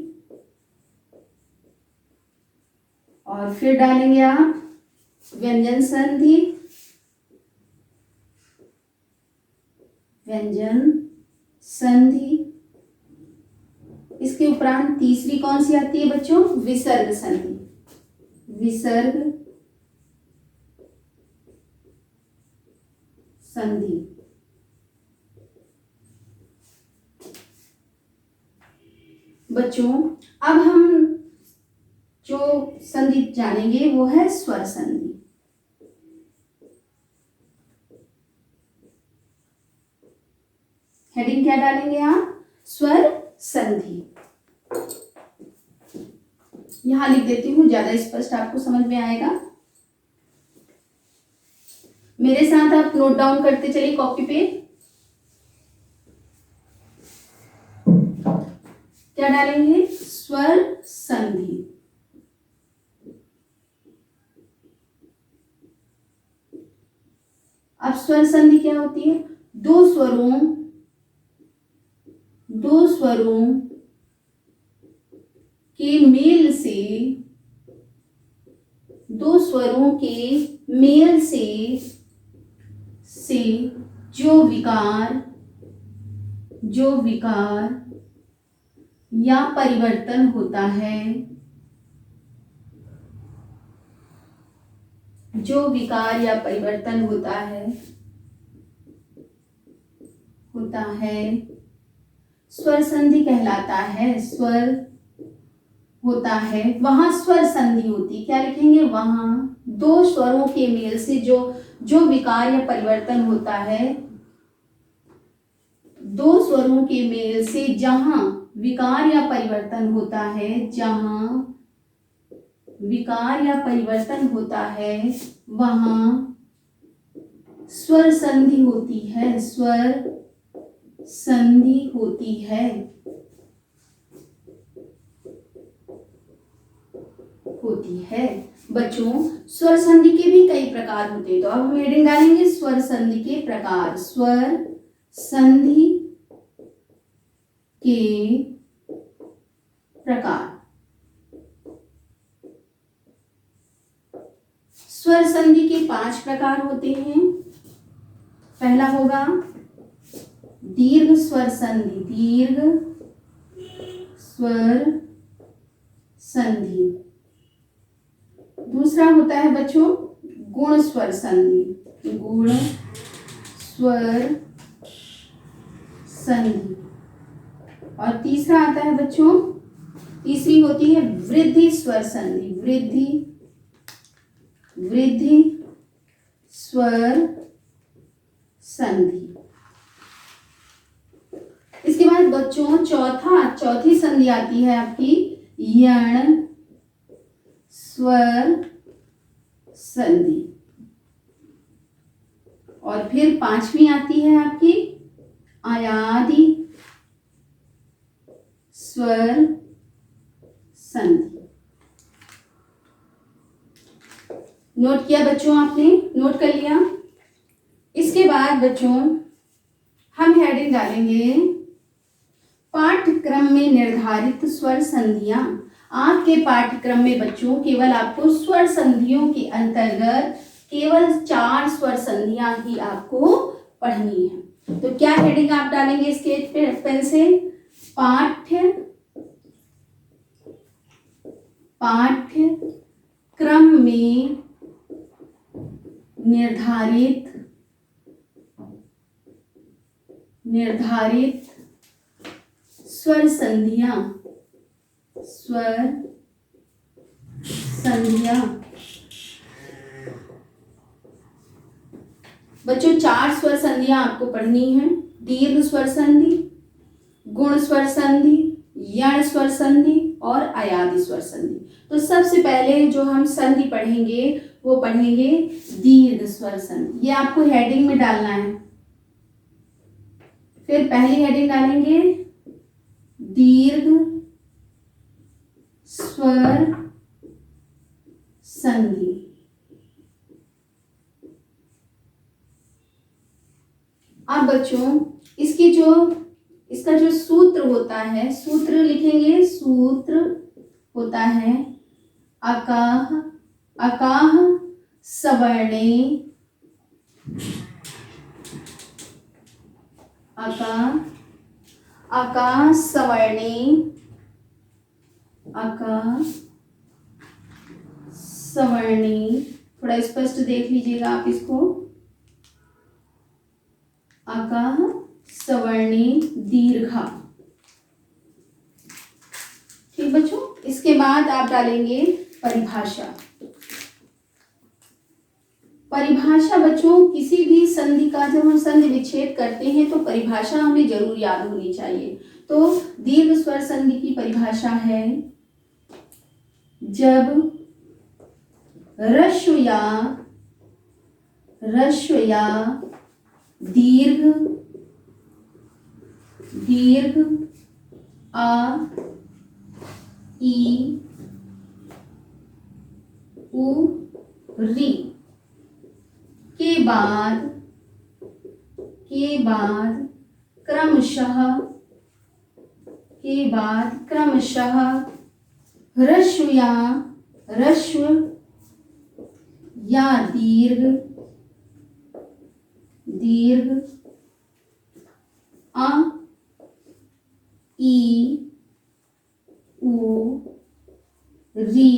और फिर डालेंगे आप व्यंजन संधि, इसके उपरांत तीसरी कौन सी आती है बच्चों? विसर्ग संधि। बच्चों अब हम जो संधि जानेंगे वो है स्वर संधि। हेडिंग क्या डालेंगे आप? स्वर संधि। यहां लिख देती हूं, ज्यादा स्पष्ट आपको समझ में आएगा। मेरे साथ आप नोट डाउन करते चलिए कॉपी पे। क्या डालेंगे? स्वर संधि। अब स्वर संधि क्या होती है? दो स्वरों के मेल से जो विकार या परिवर्तन होता है, स्वर संधि कहलाता है। स्वर होता है, वहां स्वर संधि होती। क्या लिखेंगे? वहां दो स्वरों के मेल से जो विकार या परिवर्तन होता है, दो स्वरों के मेल से जहां विकार या परिवर्तन होता है वहां स्वर संधि होती है। बच्चों स्वर संधि के भी कई प्रकार होते हैं, तो अब हम हेडिंग डालेंगे स्वर संधि के प्रकार। स्वर संधि के प्रकार। स्वर संधि के 5 प्रकार होते हैं। पहला होगा दीर्घ स्वर संधि, दीर्घ स्वर संधि। दूसरा होता है बच्चों गुण स्वर संधि, गुण स्वर संधि। और तीसरा आता है बच्चों, तीसरी होती है वृद्धि स्वर संधि, वृद्धि स्वर संधि। इसके बाद बच्चों चौथी संधि आती है आपकी यण स्वर संधि। और फिर 5वीं आती है आपकी अयादि स्वर संधि। नोट किया बच्चों, आपने नोट कर लिया। इसके बाद बच्चों हम हेडिंग डालेंगे पाठ्यक्रम में निर्धारित स्वर संधियां। आपके पाठ्यक्रम में बच्चों केवल आपको स्वर संधियों के अंतर्गत केवल 4 स्वर संधियां ही आपको पढ़नी है। तो क्या हेडिंग आप डालेंगे स्केच पेन से? पाठ्यक्रम में निर्धारित स्वर संधियां बच्चों 4 स्वर संधियां आपको पढ़नी है। दीर्घ स्वर संधि, गुण स्वर संधि, यण स्वर संधि और अयादि स्वर संधि। तो सबसे पहले जो हम संधि पढ़ेंगे वो पढ़ेंगे दीर्घ स्वर संधि। ये आपको हेडिंग में डालना है। फिर पहली हेडिंग डालेंगे दीर्घ स्वर संधि। अब बच्चों इसका जो सूत्र होता है, सूत्र लिखेंगे। सूत्र होता है अकाह सवर्णे, अकाह सवर्णे, थोड़ा स्पष्ट देख लीजिएगा आप इसको। अकाह सवर्णे दीर्घा। ठीक बच्चों, इसके बाद आप डालेंगे परिभाषा। परिभाषा बच्चों किसी भी संधि का जब हम संधि विच्छेद करते हैं तो परिभाषा हमें जरूर याद होनी चाहिए। तो दीर्घ स्वर संधि की परिभाषा है जब ह्रस्व या दीर्घ आ ई उ री के बाद क्रमशः ह्रस्व या दीर्घ आ ई उ री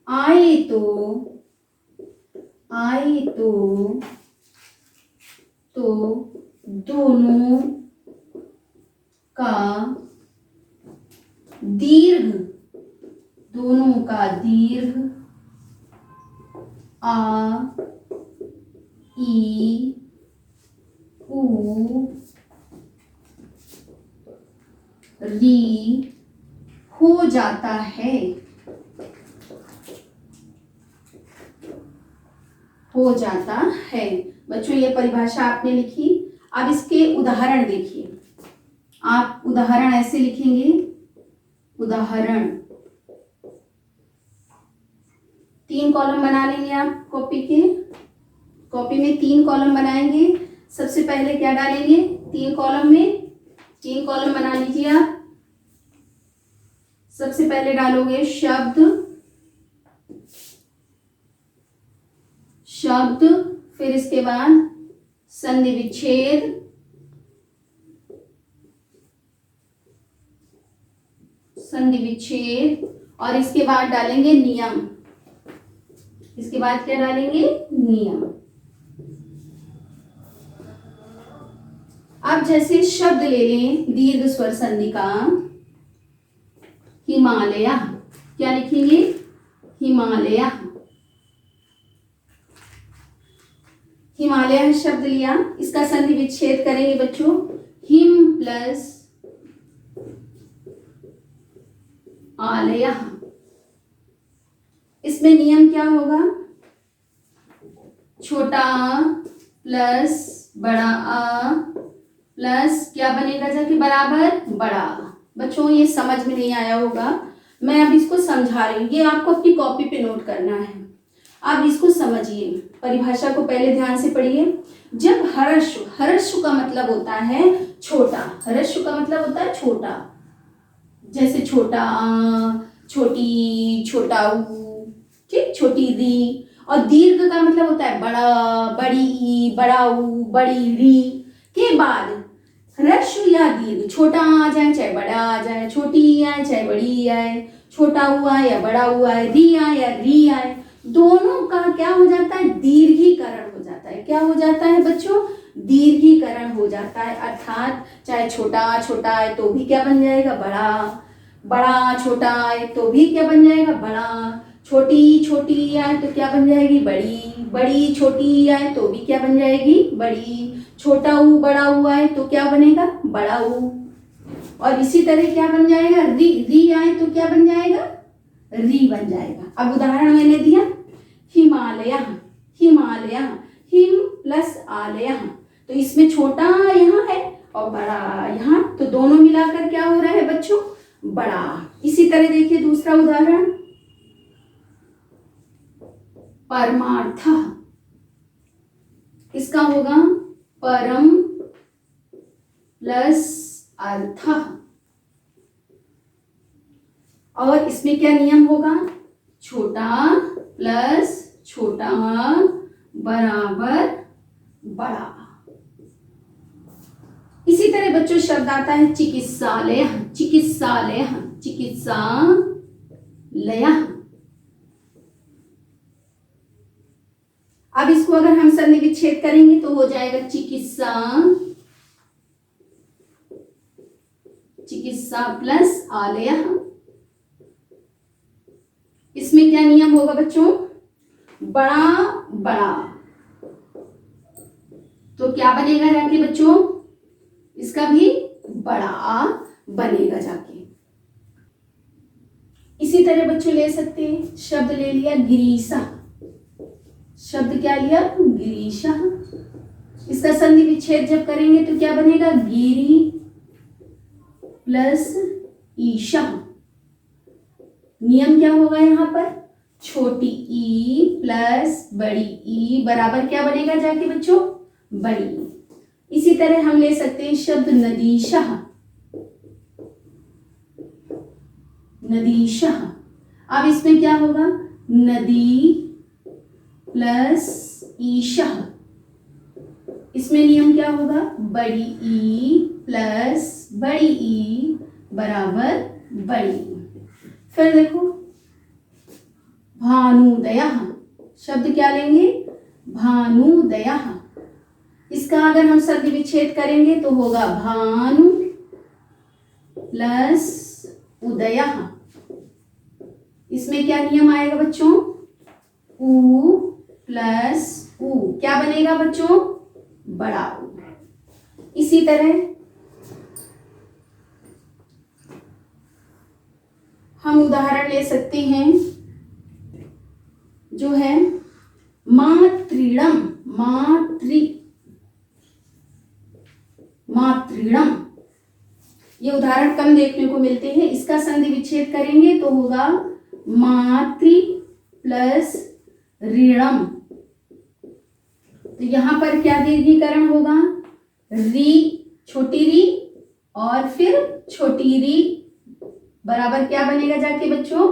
आए तो दोनों का दीर्घ आ ई उ री हो जाता है। बच्चों ये परिभाषा आपने लिखी। अब इसके उदाहरण देखिए। आप उदाहरण ऐसे लिखेंगे, उदाहरण 3 कॉलम बना लेंगे आप कॉपी में 3 कॉलम बनाएंगे। सबसे पहले क्या डालेंगे? 3 कॉलम में 3 कॉलम बना लीजिए आप। सबसे पहले डालोगे शब्द, शब्द, फिर इसके बाद संधि विच्छेद, संधि विच्छेद, और इसके बाद डालेंगे नियम। इसके बाद क्या डालेंगे? नियम। अब जैसे शब्द ले लें दीर्घ स्वर संधि का, हिमालय, क्या लिखेंगे? हिमालय। हिमालय शब्द लिया, इसका संधि विच्छेद करेंगे बच्चों, हिम प्लस आलय। इसमें नियम क्या होगा? छोटा आ प्लस बड़ा आ प्लस क्या बनेगा जाके? बराबर बड़ा आ। बच्चों ये समझ में नहीं आया होगा, मैं अब इसको समझा रही हूँ, ये आपको अपनी कॉपी पे नोट करना है। आप इसको समझिए, परिभाषा को पहले ध्यान से पढ़िए। जब हर्षु, हर्षु का मतलब होता है छोटा, हर्षु का मतलब होता है छोटा, जैसे छोटा आ, छोटी, छोटा ऊ, ठीक, छोटी री। और दीर्घ का मतलब होता है बड़ा, बड़ी ई, बड़ा ऊ, बड़ी री के बाद ह्रस्व या दीर्घ, छोटा आ जाए चाहे बड़ा आ जाए, छोटी ई आए चाहे बड़ी ई आए, छोटा ऊ आए या बड़ा ऊ आए, री आए या री आए, दोनों का क्या हो जाता है? दीर्घीकरण हो जाता है। क्या हो जाता है बच्चों? दीर्घीकरण हो जाता है। अर्थात चाहे छोटा छोटा आए तो भी क्या बन जाएगा? बड़ा, बड़ा छोटा आए तो भी क्या बन जाएगा? बड़ा, छोटी छोटी आए तो क्या बन जाएगी? बड़ी, बड़ी छोटी आए तो भी क्या बन जाएगी? बड़ी, छोटा ऊ बड़ा ऊ आए तो क्या बनेगा? बड़ा ऊ। और इसी तरह क्या बन जाएगा? री, री आए तो क्या बन जाएगा? री बन जाएगा। अब उदाहरण मैंने दिया, हिमालय, हिमालय, हिम प्लस आलय, तो इसमें छोटा यहाँ है और बड़ा यहाँ, तो दोनों मिलाकर क्या हो रहा है बच्चों? बड़ा। इसी तरह देखिए दूसरा उदाहरण, परमार्थ, इसका होगा परम प्लस अर्थ। और इसमें क्या नियम होगा? छोटा प्लस छोटा बराबर बड़ा। इसी तरह बच्चों शब्द आता है चिकित्सालय, चिकित्सालय, चिकित्सालय। अब इसको अगर हम संधि विच्छेद करेंगे तो हो जाएगा चिकित्सा, चिकित्सा प्लस आलय। इसमें क्या नियम होगा बच्चों? बड़ा बड़ा, तो क्या बनेगा जाके बच्चों? इसका भी बड़ा बनेगा जाके। इसी तरह बच्चों ले सकते हैं, शब्द ले लिया गिरीशा, शब्द क्या लिया? गिरीशा। इसका संधि विच्छेद जब करेंगे तो क्या बनेगा? गिरी प्लस ईशा। नियम क्या होगा यहाँ पर? छोटी ई प्लस बड़ी ई बराबर क्या बनेगा जाके बच्चों? बड़ी। इसी तरह हम ले सकते हैं शब्द नदीशा, नदीशा। अब इसमें क्या होगा? नदी प्लस ईशा। इसमें नियम क्या होगा? बड़ी ई प्लस बड़ी ई बराबर बड़ी। फिर देखो भानुदय, शब्द क्या लेंगे? भानुदय। इसका अगर हम संधि विच्छेद करेंगे तो होगा भानु प्लस उदय। इसमें क्या नियम आएगा बच्चों? ऊ प्लस ऊ, क्या बनेगा बच्चों? बड़ा ऊ। इसी तरह हम उदाहरण ले सकते हैं जो है मातृणम, मातृणम। ये उदाहरण कम देखने को मिलते हैं। इसका संधि विच्छेद करेंगे तो होगा मातृ प्लस ऋणम। तो यहां पर क्या दीर्घीकरण होगा? री छोटी री और फिर छोटी री बराबर क्या बनेगा जाके बच्चों,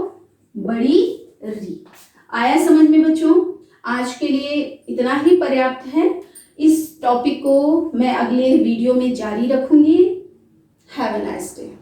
बड़ी री। आया समझ में बच्चों? आज के लिए इतना ही पर्याप्त है। इस टॉपिक को मैं अगले वीडियो में जारी रखूंगी। Have a nice day.